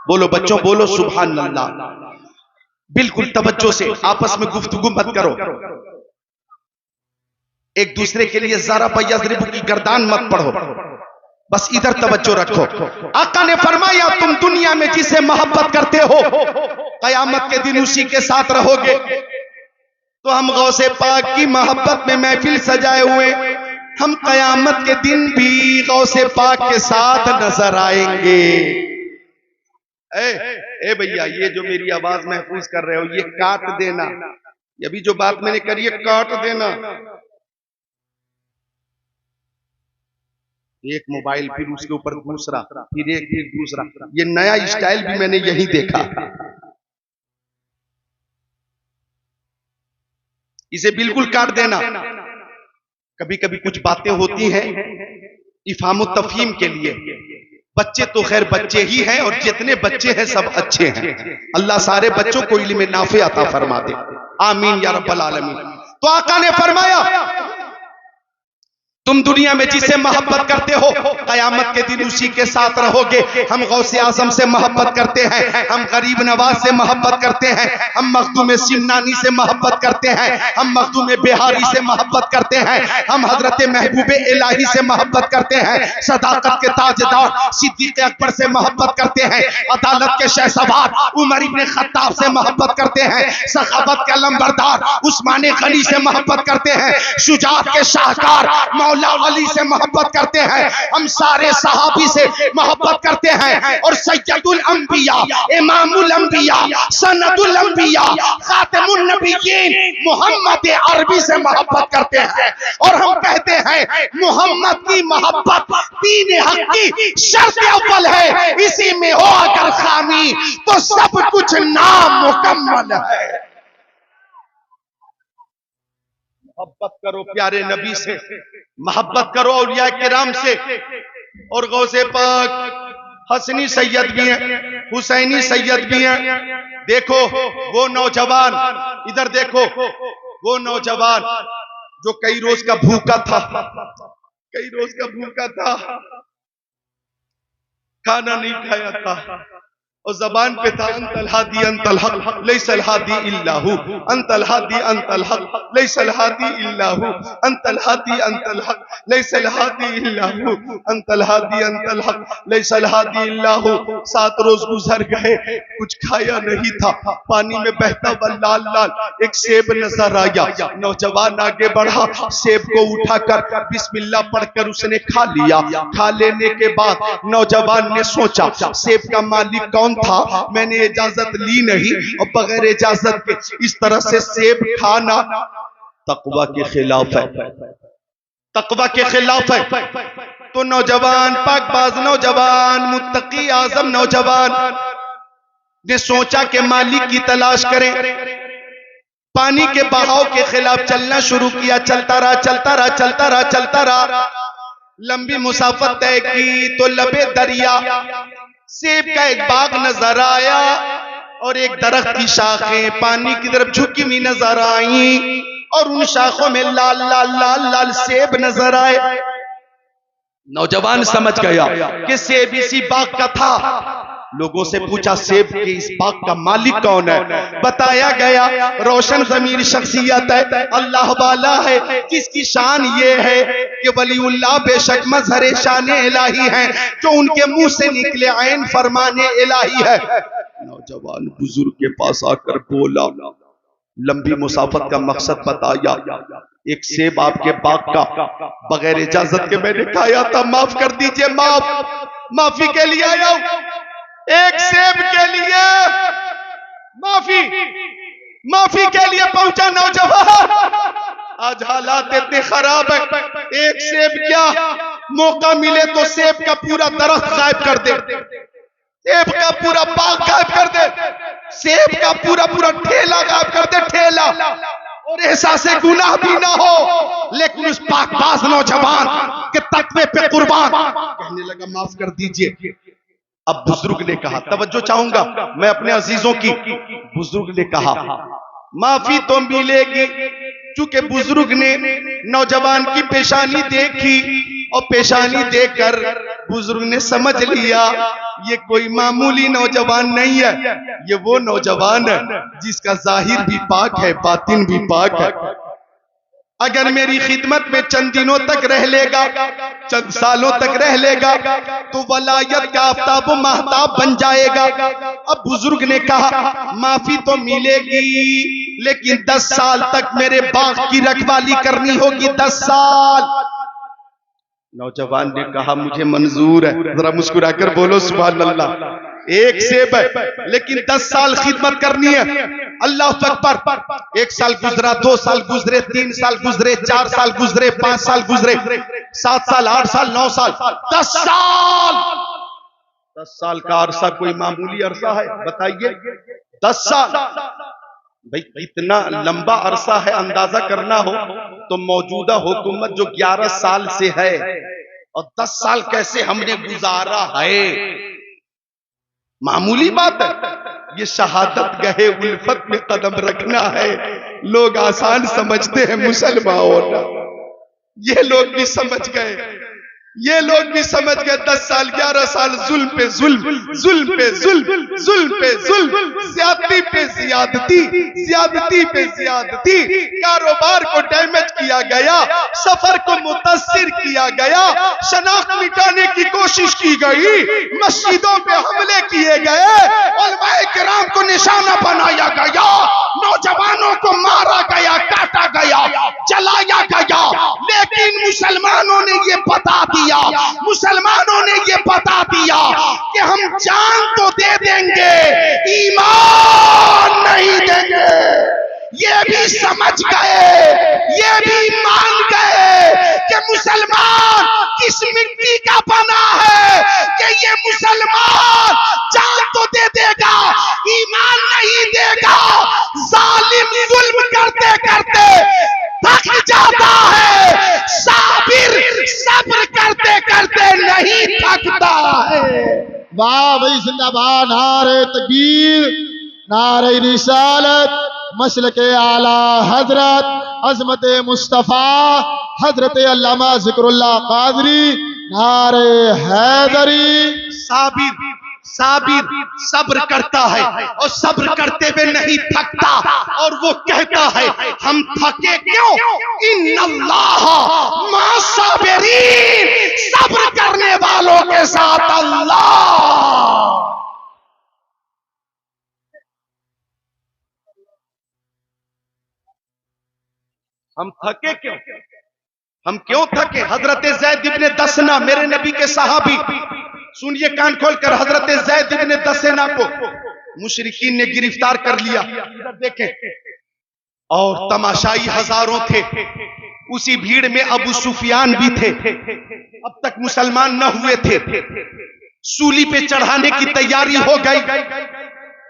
बोलो बच्चों, बोलो सुभान अल्लाह। बिल्कुल तवज्जो से, आपस में गुफ्तगू मत करो, एक दूसरे के लिए ज़रा यज़रिबु की गर्दान मत पढ़ो, बस इधर तवज्जो रखो। आका ने फरमाया, तुम दुनिया में जिसे मोहब्बत करते हो, कयामत के दिन उसी के साथ रहोगे। तो हम गौसे पाक की मोहब्बत में महफिल सजाए हुए, हम कयामत के दिन भी गौसे पाक के साथ नजर आएंगे। ए भैया, ये जो मेरी आवाज महफूज कर रहे हो, ये काट देना, ये भी जो बात मैंने करी है काट देना। एक मोबाइल, फिर उसके ऊपर दूसरा, फिर एक, फिर दूसरा, ये नया स्टाइल भी मैंने यही देखा। इसे बिल्कुल काट देना। कभी कभी कुछ बातें होती हैं इफाम तफहीम के लिए। बच्चे तो खैर बच्चे ही हैं, और जितने बच्चे हैं सब अच्छे हैं। अल्लाह सारे बच्चों को इल्म नाफे अता फरमा दे, आमीन या रब्बल आलमीन। तो आका ने फरमाया, तुम दुनिया में जिसे मोहब्बत करते हो, कयामत के दिन उसी के साथ रहोगे। हम गौसे आजम से मोहब्बत करते हैं, हम गरीब नवाज से मोहब्बत करते हैं, हम मखदूम सिमनानी से मोहब्बत करते हैं, हम मखदूम बिहारी से मोहब्बत करते हैं, हम हजरत महबूब इलाही से मोहब्बत करते हैं, सदाकत के ताजदार सिद्दीक अकबर से मोहब्बत करते हैं, अदालत के शहसवार उमर इब्न खत्ताब से मोहब्बत करते हैं, सखावत के अलमबरदार उस्मान गनी से मोहब्बत करते हैं, शुजाअत के शाहकार मौला अली से मोहब्बत करते हैं, हम सारे सहाबी से मोहब्बत करते हैं, और सैयदुल अंबिया, इमामुल अंबिया, सनदुल अंबिया, खातिमुन नबिय्यीन मोहम्मद अरबी से मोहब्बत करते हैं। और हम कहते हैं मोहम्मद की मोहब्बत दीन हक की शर्त अव्वल है, इसी में हो अगर खामी तो सब कुछ नामुकम्मल है। मोहब्बत करो प्यारे नबी से, मोहब्बत करो औलिया किराम से, और गौसे पाक हसनी सैयद भी हैं, हुसैनी सैयद भी हैं। देखो वो नौजवान, इधर देखो वो नौजवान जो कई रोज का भूखा था, कई रोज का भूखा था, खाना नहीं खाया था और जबान पे था अंतल हादी अंतल हक लैसल हादी इल्लाहु, अंतल हादी अंतल हक लैसल हादी इल्लाहु, अंतल हादी अंतल हक लैसल हादी इल्लाहु, अंतल हादी अंतल हक लैसल हादी इल्लाहु। 7 रोज गुजर गए, कुछ खाया नहीं था। पानी में बहता हुआ लाल लाल एक सेब नजर आया। नौजवान आगे बढ़ा, सेब को उठाकर बिस्मिल्लाह पढ़कर उसने खा लिया। खा लेने के बाद नौजवान ने सोचा सेब का मालिक कौन था, मैंने इजाजत ली नहीं और बगैर इजाजत के इस तरह से सेब खाना तकवा के खिलाफ है, तकवा के खिलाफ है। तो नौजवान, पाकबाज नौजवान, मुत्तकी आजम नौजवान ने सोचा कि मालिक की तलाश करें। पानी के बहाव के खिलाफ चलना शुरू किया। चलता रहा चलता रहा चलता रहा चलता रहा, लंबी मुसाफत तय की तो लबे दरिया सेब का एक बाग नजर आया और एक दरख्त की शाखें पानी की तरफ झुकी हुई नजर आई और उन शाखों में लाल लाल लाल लाल सेब नजर आए। नौजवान समझ गया कि सेब इसी बाग का था। लोगों से पूछा सेब के इस बाग का मालिक कौन है? बताया गया रोशन ज़मीर शख्सियत है, अल्लाह वाला है, जिसकी शान ये है कि वलीउल्लाह बेशक मजहर शान इलाही है, जो उनके मुंह से निकले ऐन फरमाने इलाही है। नौजवान बुजुर्ग के पास आकर बोला, लंबी मुसाफत का मकसद बताया, एक सेब आपके बाग का बगैर इजाजत के मैंने खाया था, माफ कर दीजिए, माफी के लिए आया हूं, एक सेब के लिए माफी के लिए पहुंचा नौजवान। आज हालात इतने खराब है, एक सेब क्या, मौका मिले तो सेब का पूरा दरख्त गायब कर दे, सेब का पूरा बाग गायब कर दे, सेब का पूरा पूरा ठेला गायब कर दे, ठेला, और एहसास गुनाह भी ना हो। लेकिन उस पाकबाज नौजवान के तकवे पे कुर्बान कहने लगा, माफ कर दीजिए। अब बुजुर्ग ने कहा, तवज्जो चाहूंगा मैं अपने अजीजों की, बुजुर्ग ने कहा माफी तो मिलेगी। चूंकि बुजुर्ग ने नौजवान की पेशानी देखी और पेशानी देखकर बुजुर्ग ने समझ लिया ये कोई मामूली नौजवान नहीं है, ये वो नौजवान है जिसका जाहिर भी पाक है, बातिन भी पाक है। अगर मेरी खिदमत में चंद दिनों तक रह लेगा, चंद सालों तक रह लेगा, तो वलायत का आफ्ताब महताब बन जाएगा। अब बुजुर्ग ने कहा माफी तो मिलेगी, लेकिन 10 साल तक मेरे बाग की रखवाली करनी होगी, 10 साल। नौजवान ने कहा मुझे मंजूर है। जरा मुस्कुराकर बोलो सुभान अल्लाह। एक सेब है लेकिन 10 साल खिदमत करनी है, अल्लाह अकबर। 1 साल गुजरा, 2 साल गुजरे, 3 साल गुजरे, 4 साल गुजरे, 5 साल गुजरे, 7 साल, 8 साल, 9 साल, 10 साल। 10 साल का अरसा कोई मामूली अरसा है? बताइए, 10 साल भाई इतना लंबा अरसा है। अंदाजा करना हो तो मौजूदा हुकूमत जो 11 साल से है और 10 साल कैसे हमने गुजारा है, मामूली बात है। ये शहादत गहे उल्फत में कदम रखना है। लोग आसान समझते हैं मुसलमान होना, ये लोग भी समझ गए, ये लोग भी समझ गए। 10 साल 11 साल जुल्म पे जुल्म, जुल्म पे जुल्म, जुल्म पे जुल्म, ज्यादती पे ज्यादती, ज्यादती पे ज्यादती। कारोबार को डैमेज किया गया, सफर को मुतासिर किया गया, शनाख्त मिटाने की कोशिश की गई, मस्जिदों पे हमले किए गए, उलमाए किराम को निशाना बनाया गया, नौजवानों को मारा गया, काटा गया, जलाया गया। लेकिन मुसलमानों ने ये बता दिया, मुसलमानों ने ये बता दिया कि हम जान तो दे देंगे, ईमान नहीं देंगे। ये भी समझ गए, ये भी मान गए कि मुसलमान किस मिट्टी का बना है, कि ये मुसलमान जान तो दे देगा, ईमान नहीं देगा। जालिम जुल्म करते करते थक जाता है, वाह भाई जिंदाबाद, नारे तकबीर, नारे रिसालत, मसल के आला हजरत अजमत मुस्तफ़ा हजरत अल्लामा जिक्रुल्लाह कादरी, नारे हैदरी। साबिर साबिर सब्र करता है और सब्र करते हुए नहीं थकता, और वो कहता है हम थके क्यों, इन्नल्लाह मा साबिरीन, सब्र करने वालों के साथ अल्लाह। हम थके क्यों, हम क्यों थके। हजरत ज़ैद इब्ने दसना मेरे नबी के सहाबी, सुनिए कान खोलकर, हजरत ज़ैद इब्ने दसना को मुशरिकीन ने गिरफ्तार कर लिया, देखें, और तमाशाई हजारों थे। उसी भीड़ में अबू सुफियान भी थे, अब तक मुसलमान न हुए थे। सूली पे चढ़ाने की तैयारी हो गई,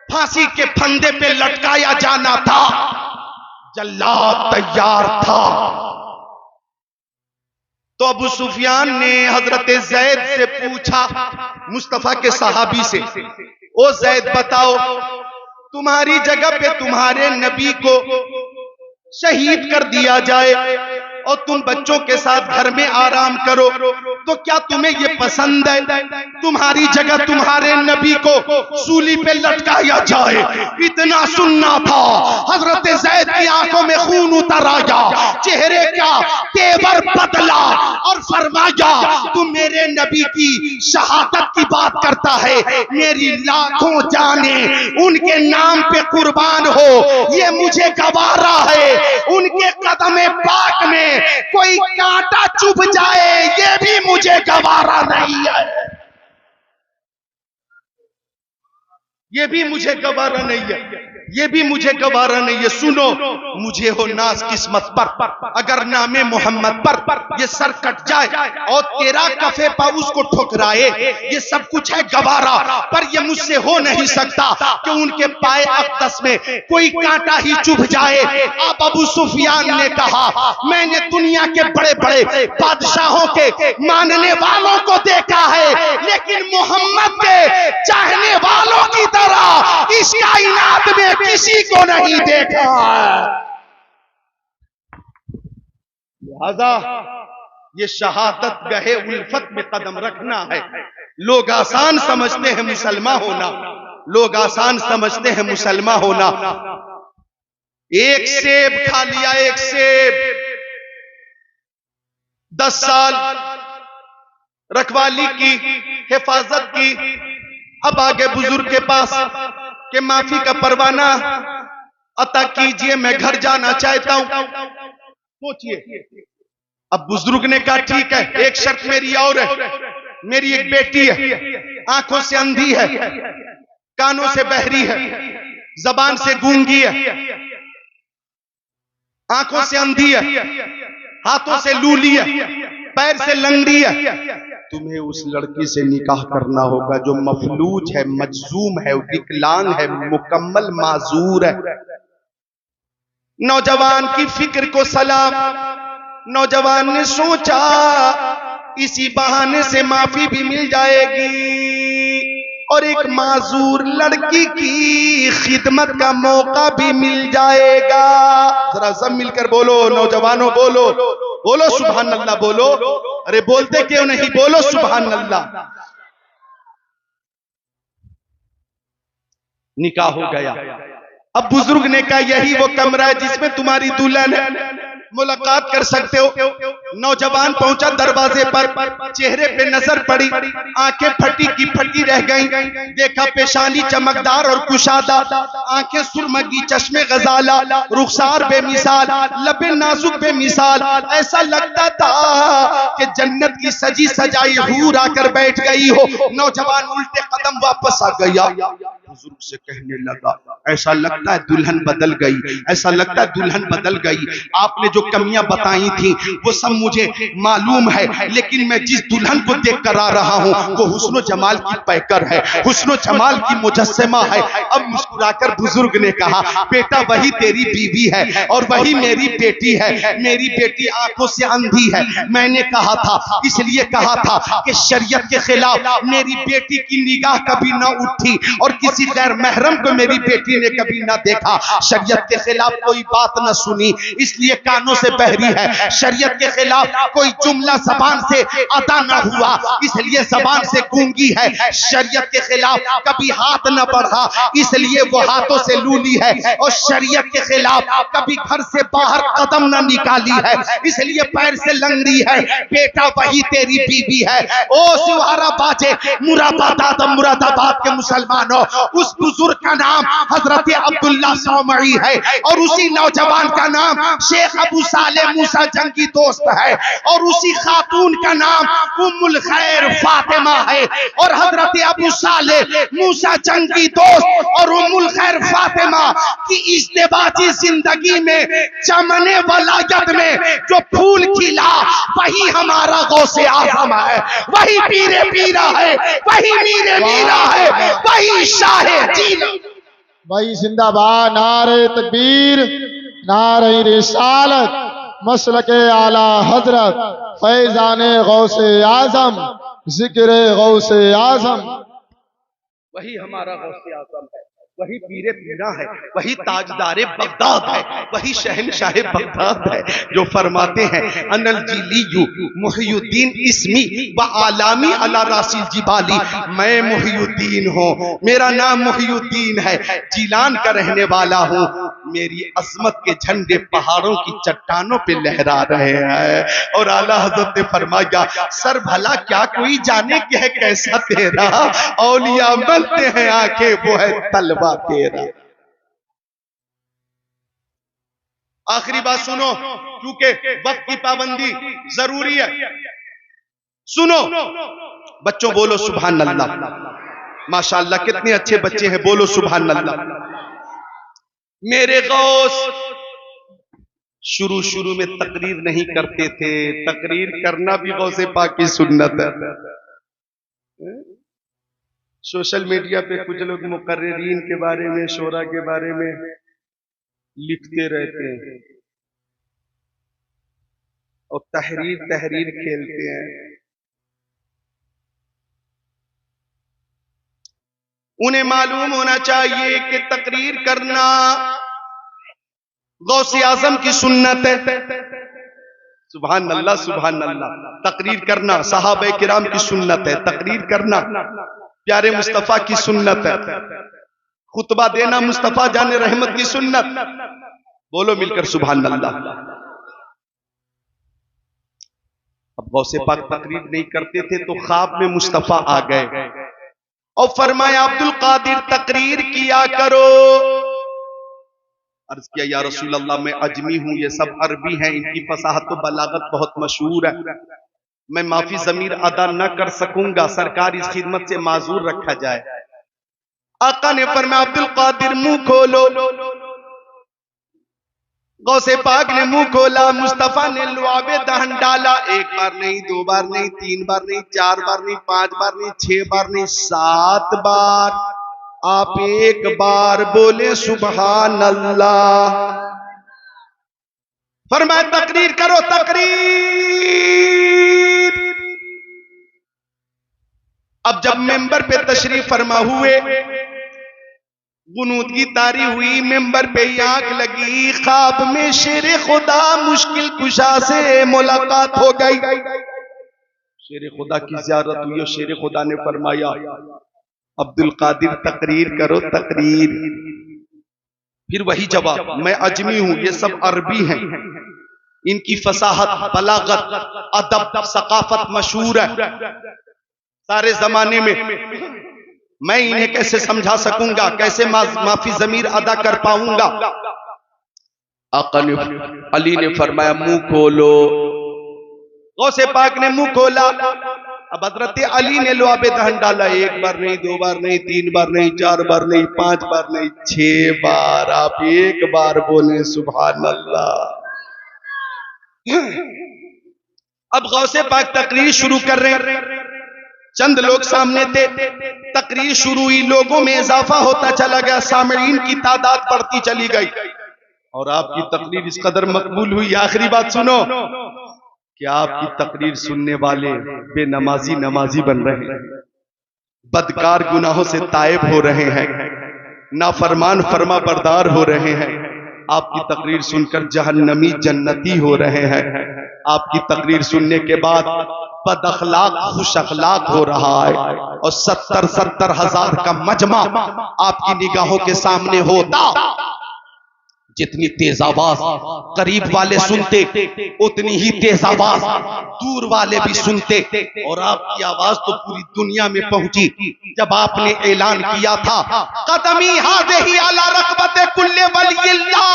फांसी के फंदे पे लटकाया जाना था, जल्लाद तैयार था। तो अबू सुफियान ने हजरत ज़ैद से पूछा, मुस्तफा के सहाबी से, ओ ज़ैद बताओ, तुम्हारी जगह पे तुम्हारे नबी को शहीद कर दिया जाए और तुम बच्चों के साथ घर में आराम करो, तो क्या तुम्हें ये पसंद है? तुम्हारी जगह तुम्हारे नबी को सूली पे लटकाया जाए। इतना सुनना था, हजरत ज़ैद की आंखों में खून उतर आया, चेहरे का तेवर बदला और फरमाया, तू मेरे नबी की शहादत की बात करता है, मेरी लाखों जाने उनके नाम पे कुर्बान हो, ये मुझे गवारा है। उनके कदमे पाक में कोई कांटा चुभ जाए, ये भी मुझे गवारा नहीं है, ये भी मुझे गवारा नहीं है, ये भी मुझे गवारा नहीं है। सुनो, मुझे हो नाज किस्मत पर, अगर नामे मोहम्मद पर ये सर कट जाए और तेरा कफे पाउस को ठुकराए, ये सब कुछ है गवारा, पर ये मुझसे हो नहीं सकता कि उनके पाए अक़दस में कोई कांटा ही चुभ जाए। अब अबू सुफियान ने कहा, मैंने दुनिया के बड़े बड़े बादशाहों के मानने वालों को देखा है, लेकिन मोहम्मद के चाहने वालों की तरह इस कायनात में किसी को नहीं देखा है। लिहाजा ये शहादत गहे उल्फत में कदम रखना है। लोग आसान समझते हैं मुसलमान होना, लोग आसान समझते हैं मुसलमान होना। एक सेब खा लिया, एक सेब, 10 साल रखवाली की, हिफाजत की, अब आगे बुजुर्ग के पास कि माफी का परवाना अता कीजिए, मैं घर जाना चाहता हूं। सोचिए, अब बुजुर्ग ने कहा ठीक है, एक शर्त मेरी और है, मेरी एक बेटी है, आंखों से अंधी है, कानों से बहरी है, जबान से गूंगी है, आंखों से अंधी है, हाथों से लूली है, पैर से लंगड़ी है। तुम्हें उस लड़की से निकाह करना होगा जो मफलूज है, मजजूम है, विकलांग है, मुकम्मल माजूर है। नौजवान की फिक्र को सलाम। नौजवान ने सोचा इसी बहाने से माफी भी मिल जाएगी और एक माजूर लड़की की खिदमत का मौका भी मिल जाएगा। जरा सब मिलकर बोलो, नौजवानों बोलो, बोलो सुभान अल्लाह, बोलो। अरे बोलते क्यों नहीं, बोलो सुभान अल्लाह। निकाह हो गया। अब बुजुर्ग ने कहा यही वो कमरा है जिसमें तुम्हारी दुल्हन है, मुलाकात कर सकते हो। नौजवान पहुंचा दरवाजे पर, चेहरे पे नजर पड़ी, आंखें फटी की फटी रह गईं। देखा पेशानी चमकदार और कुशादा, आंखें सुरमगी, चश्मे गजाला, रुखसार बेमिसाल, लबे नाजुक बेमिसाल। ऐसा लगता था कि जन्नत की सजी सजाई हूर आकर बैठ गई हो। नौजवान उल्टे कदम वापस आ गया, बुजुर्ग से कहने लगा ऐसा लगता है दुल्हन बदल गई, ऐसा लगता है दुल्हन बदल गई। आपने जो कमियां बताई थी वो सब मुझे मालूम है, लेकिन मैं जिस दुल्हन को देख कर आ रहा हूँ वो हुस्नो जमाल की पैकर है, हुस्नो जमाल की मुजस्समा है। अब मुस्कुराकर बुजुर्ग ने कहा, बेटा वही तेरी बीवी है और वही मेरी बेटी है। मेरी बेटी आंखों से अंधी है। मैंने कहा था, इसलिए कहा था कि शरीयत के खिलाफ मेरी बेटी की निगाह कभी ना उठी और किसी गैर महरम को मेरी बेटी ने कभी ना देखा। शरीयत के खिलाफ कोई बात ना सुनी, इसलिए कानों से बहरी है। शरीयत के खिलाफ कोई जुमला जबान से अदा ना हुआ, इसलिए जबान से गूंगी है। शरीयत के खिलाफ कभी हाथ न बढ़ा, इसलिए वो हाथों से लूली है। और शरीयत के खिलाफ कभी घर से बाहर कदम न निकाली है, इसलिए पैर से लंगड़ी है। बेटा वही तेरी बीवी है। ओ सिवारा बाजे मुरादाबाद के मुसलमानों, उस बुजुर्ग का नाम हजरत अब्दुल्ला सौमरी है और उसी नौजवान का नाम शेख अबू साले मूसा जंगी दोस्त है और उसी खातून का नाम उम्मुल खैर फातिमा है। और हजरत अबू साले मूसा जंगी दोस्त और उम्मुल खैर फातिमा की इज्तिमाई जिंदगी में चमने वलायत में जो फूल खिला वही हमारा गौसे आजम है, वही पीरे पीरा है, वही मीरे मीरा है, वही शाहे जीना। भाई जिंदाबाद, नारे तकबीर, नारे रिसालत, मसलके आला हजरत फैजाने गौसे आजम, जिक्र गौसे आजम। वही हमारा गौसे आजम है, वही पीरे पीरा है, वही ताजदारे बगदाद है, वही शहनशाह बगदाद है जो फरमाते हैं अनल जिलियु मुहियुद्दीन इस्मी व आलामी अला रासिल जिबाली। मैं मुहियुद्दीन हूँ, मेरा नाम मुहियुद्दीन है, जिलान का रहने वाला हूँ। मेरी अजमत के झंडे पहाड़ों की चट्टानों पे लहरा रहे हैं। और आला हजरत ने फरमाया, सर भला क्या कोई जाने क्या है कैसा तेरा, औलिया बनते हैं आंखें वो है तलवा तेरा। आखिरी बात सुनो, क्योंकि वक्त की पाबंदी जरूरी है। सुनो बच्चों, बोलो सुभान अल्लाह। माशाअल्लाह कितने अच्छे बच्चे हैं, बोलो सुभान अल्लाह। मेरे गौस शुरू में तकरीर नहीं करते थे, तकरीर करना भी गौसे पाक की सुन्नत है। सोशल मीडिया पे कुछ लोग मुकर्रिरीन के बारे में, शोरा के बारे में लिखते रहते हैं और तहरीर खेलते हैं। उन्हें मालूम होना चाहिए कि तकरीर करना गौसे आजम की सुन्नत है। सुभान अल्लाह, सुभान अल्लाह। तकरीर करना सहाबे किराम की सुन्नत है, तकरीर करना प्यारे मुस्तफा की सुन्नत है, खुतबा देना मुस्तफा जाने रहमत की सुन्नत। बोलो मिलकर सुभान अल्लाह। अब गौसे पाक तकरीर नहीं करते थे तो ख्वाब में मुस्तफा आ गए और फरमाया, अब्दुल कादिर तकरीर किया करो। अर्ज किया, या रसूल अल्लाह मैं अजमी हूं, ये सब अरबी हैं, इनकी फसाहत तो बलागत बहुत मशहूर है, मैं माफी ज़मीर अदा न कर सकूंगा, सरकार इस खिदमत से माजूर रखा जाए। आका ने फरमाया, अब्दुल कादिर मुंह खोलो। गौसे पाक ने मुंह खोला, मुस्तफा ने लुआबे दहन डाला। एक बार नहीं, दो बार नहीं, तीन बार नहीं, चार बार नहीं, पांच बार नहीं, 6 बार नहीं, 7 बार। आप एक बार बोले सुभान अल्लाह। फरमाया तकरीर करो, तकरीर। अब जब मेंबर पे तशरीफ फरमा हुए, गुनूद की तारी हुई, मेंबर पे ही आंख लगी, ख्वाब में शेरे खुदा मुश्किल कुशा से मुलाकात हो गई। शेरे खुदा की ज़ियारत हुई और शेरे खुदा ने फरमाया, अब्दुल कादिर तकरीर करो, तकरीर। फिर वही जवाब, मैं अजमी हूं, ये सब अरबी हैं, इनकी फसाहत, बलागत, अदब, सकाफत मशहूर है सारे जमाने में। मैं इन्हें कैसे समझा सकूंगा, कैसे माफी ज़मीर अदा कर पाऊंगा। आका ने, अली ने फरमाया, मुंह खोलो। गौसे पाक ने मुंह खोला। अब हजरत अली ने लुआबे दहन डाला। एक बार नहीं, दो बार नहीं, तीन बार नहीं, 4 बार नहीं, 5 बार नहीं, 6 बार। आप एक बार बोले सुभान अल्लाह। अब गौसे पाक तकरीर शुरू कर रहे हैं, चंद लोग सामने थे, तकरीर शुरू हुई, लोगों में इजाफा होता चला गया, सामईन की तादाद बढ़ती चली गई और आपकी तकरीर इस कदर मकबूल हुई। आखिरी बात सुनो कि आपकी तकरीर सुनने वाले बेनमाजी नमाजी बन रहे हैं, बदकार गुनाहों से तायब हो रहे हैं, नाफरमान फरमा बरदार हो रहे हैं। आपकी तकरीर सुनकर जहन्नमी जन्नती हो रहे हैं। आपकी तकरीर सुनने के बाद बद अखलाक खुश अखलाक हो रहा है और 70 हजार का मजमा आपकी निगाहों के सामने होता। जितनी तेज आवाज करीब वाले सुनते, उतनी ही तेज आवाज दूर वाले भी सुनते। और आपकी आवाज तो पूरी दुनिया में पहुंची जब आपने ऐलान किया था, कदमी हाज़िही अला रक़बते कुल्ले वलिय्यिल्लाह,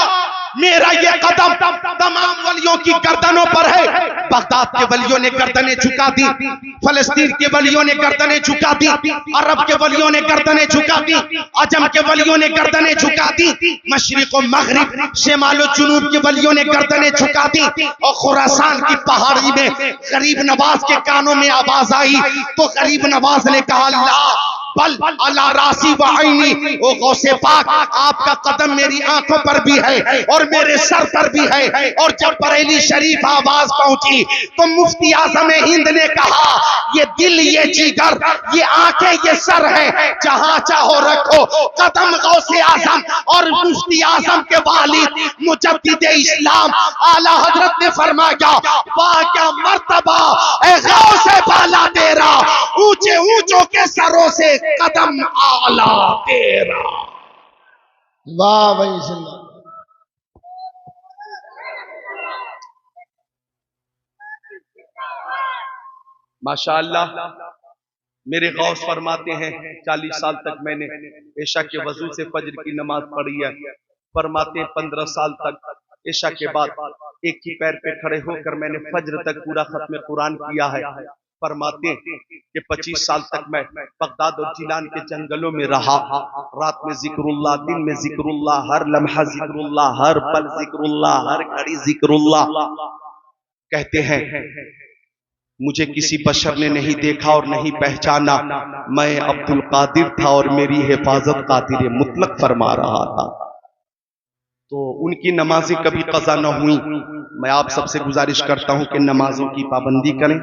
मेरा ये कदम तमाम वलियों की गर्दनों पर है। बगदाद के वलियों ने गर्दनें झुका दी, फलस्तीन के वलियों ने गर्दनें झुका दी, अरब के वलियों ने गर्दनें झुका दी, अजम के वलियों ने गर्दनें झुका दी, मशरिक और मगरिब शिमाल और जुनूब के वलियों ने गर्दनें झुका दी। और खुरासान की पहाड़ी में गरीब नवाज के कानों में आवाज आई तो गरीब नवाज ने कहा, अल्लाह बल अला रासी व आईनी, ओ गौसे पाक, आपका कदम मेरी आंखों पर भी है और मेरे सर पर भी है। और जब बरेली शरीफ आवाज पहुंची तो मुफ्ती आजम हिंद ने कहा, ये दिल ये जिगर ये आंखें ये सर है, जहां चाहो रखो कदम गौसे आजम और मुफ्ती आजम के वालिद मुजद्दिद इस्लाम आला हजरत ने फरमाया, वाह क्या मर्तबा ए गौसे बाला तेरा, ऊंचे ऊंचों के सरों से कदम आला तेरा। वाह भाई जिंदा। माशाअल्लाह, मेरे गौस फरमाते हैं 40 साल तक मैंने ईशा के वजू से फजर की नमाज पढ़ी है। फरमाते हैं 15 साल तक ईशा के बाद एक ही पैर पे खड़े होकर मैंने फजर तक पूरा खत्म कुरान किया है। फरमाते हैं कि 25 साल तक मैं बगदाद और जिलान के जंगलों में रहा, रात में जिक्रुल्लाह, दिन में जिक्रुल्लाह, हर लम्हा जिक्रुल्लाह, हर पल जिक्रुल्लाह, हर घड़ी जिक्रुल्लाह। कहते हैं मुझे किसी बशर ने नहीं देखा और नहीं पहचाना, मैं अब्दुल कादिर था और मेरी हिफाजत कादिर मुतलक फरमा रहा था। तो उनकी नमाजें कभी कज़ा न हुई। मैं आप सबसे गुजारिश करता हूं कि नमाजों की पाबंदी करें,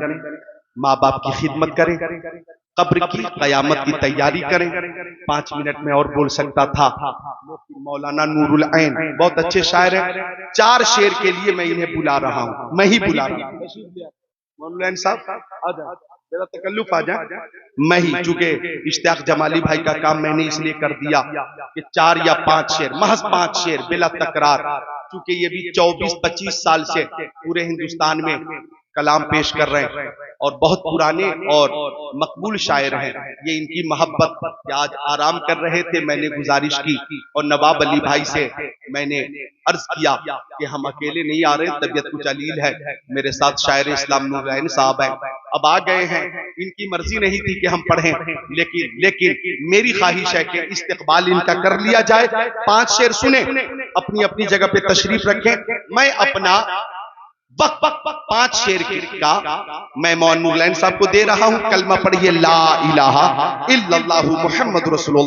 माँ बाप की खिदमत करें, कब्र की कयामत की तैयारी करें। 5 मिनट में और बोल सकता था। मौलाना नूरुल ऐन बहुत अच्छे शायर हैं, 4 शेर के लिए मैं इन्हें बुला रहा हूं, मैं ही बुला रहा हूं। मौलाना ऐन साहब मेरा तकल्लुफ आ जाए, मैं ही, चूंकि इश्तियाक जमाली भाई का काम मैंने इसलिए कर दिया कि 4 या 5 शेर, महज 5 शेर बिला तकरार, चूंकि ये भी 24-25 साल से पूरे हिंदुस्तान में कलाम पेश कर रहे हैं और बहुत पुराने और मकबूल शायर हैं। ये इनकी मोहब्बत कि आज आराम कर रहे थे, मैंने गुजारिश की और नवाब अली भाई से मैंने अर्ज किया कि हम अकेले नहीं आ रहे, तबीयत कुछ अलील है, मेरे साथ शायर इस्लाम नूरुल ऐन साहब हैं, अब आ गए हैं। इनकी मर्जी नहीं थी कि हम पढ़ें, लेकिन मेरी ख्वाहिश है कि इस्तिकबाल इनका कर लिया जाए। 5 शेर सुने, अपनी अपनी जगह पे तशरीफ रखें। मैं अपना वक्त 5 शेर का मैं मौलाना नूरुल ऐन साहब को दे रहा हूं। कलमा पढ़िए, ला इलाहा इल्लल्लाहु मुहम्मद रसूलुल्लाह।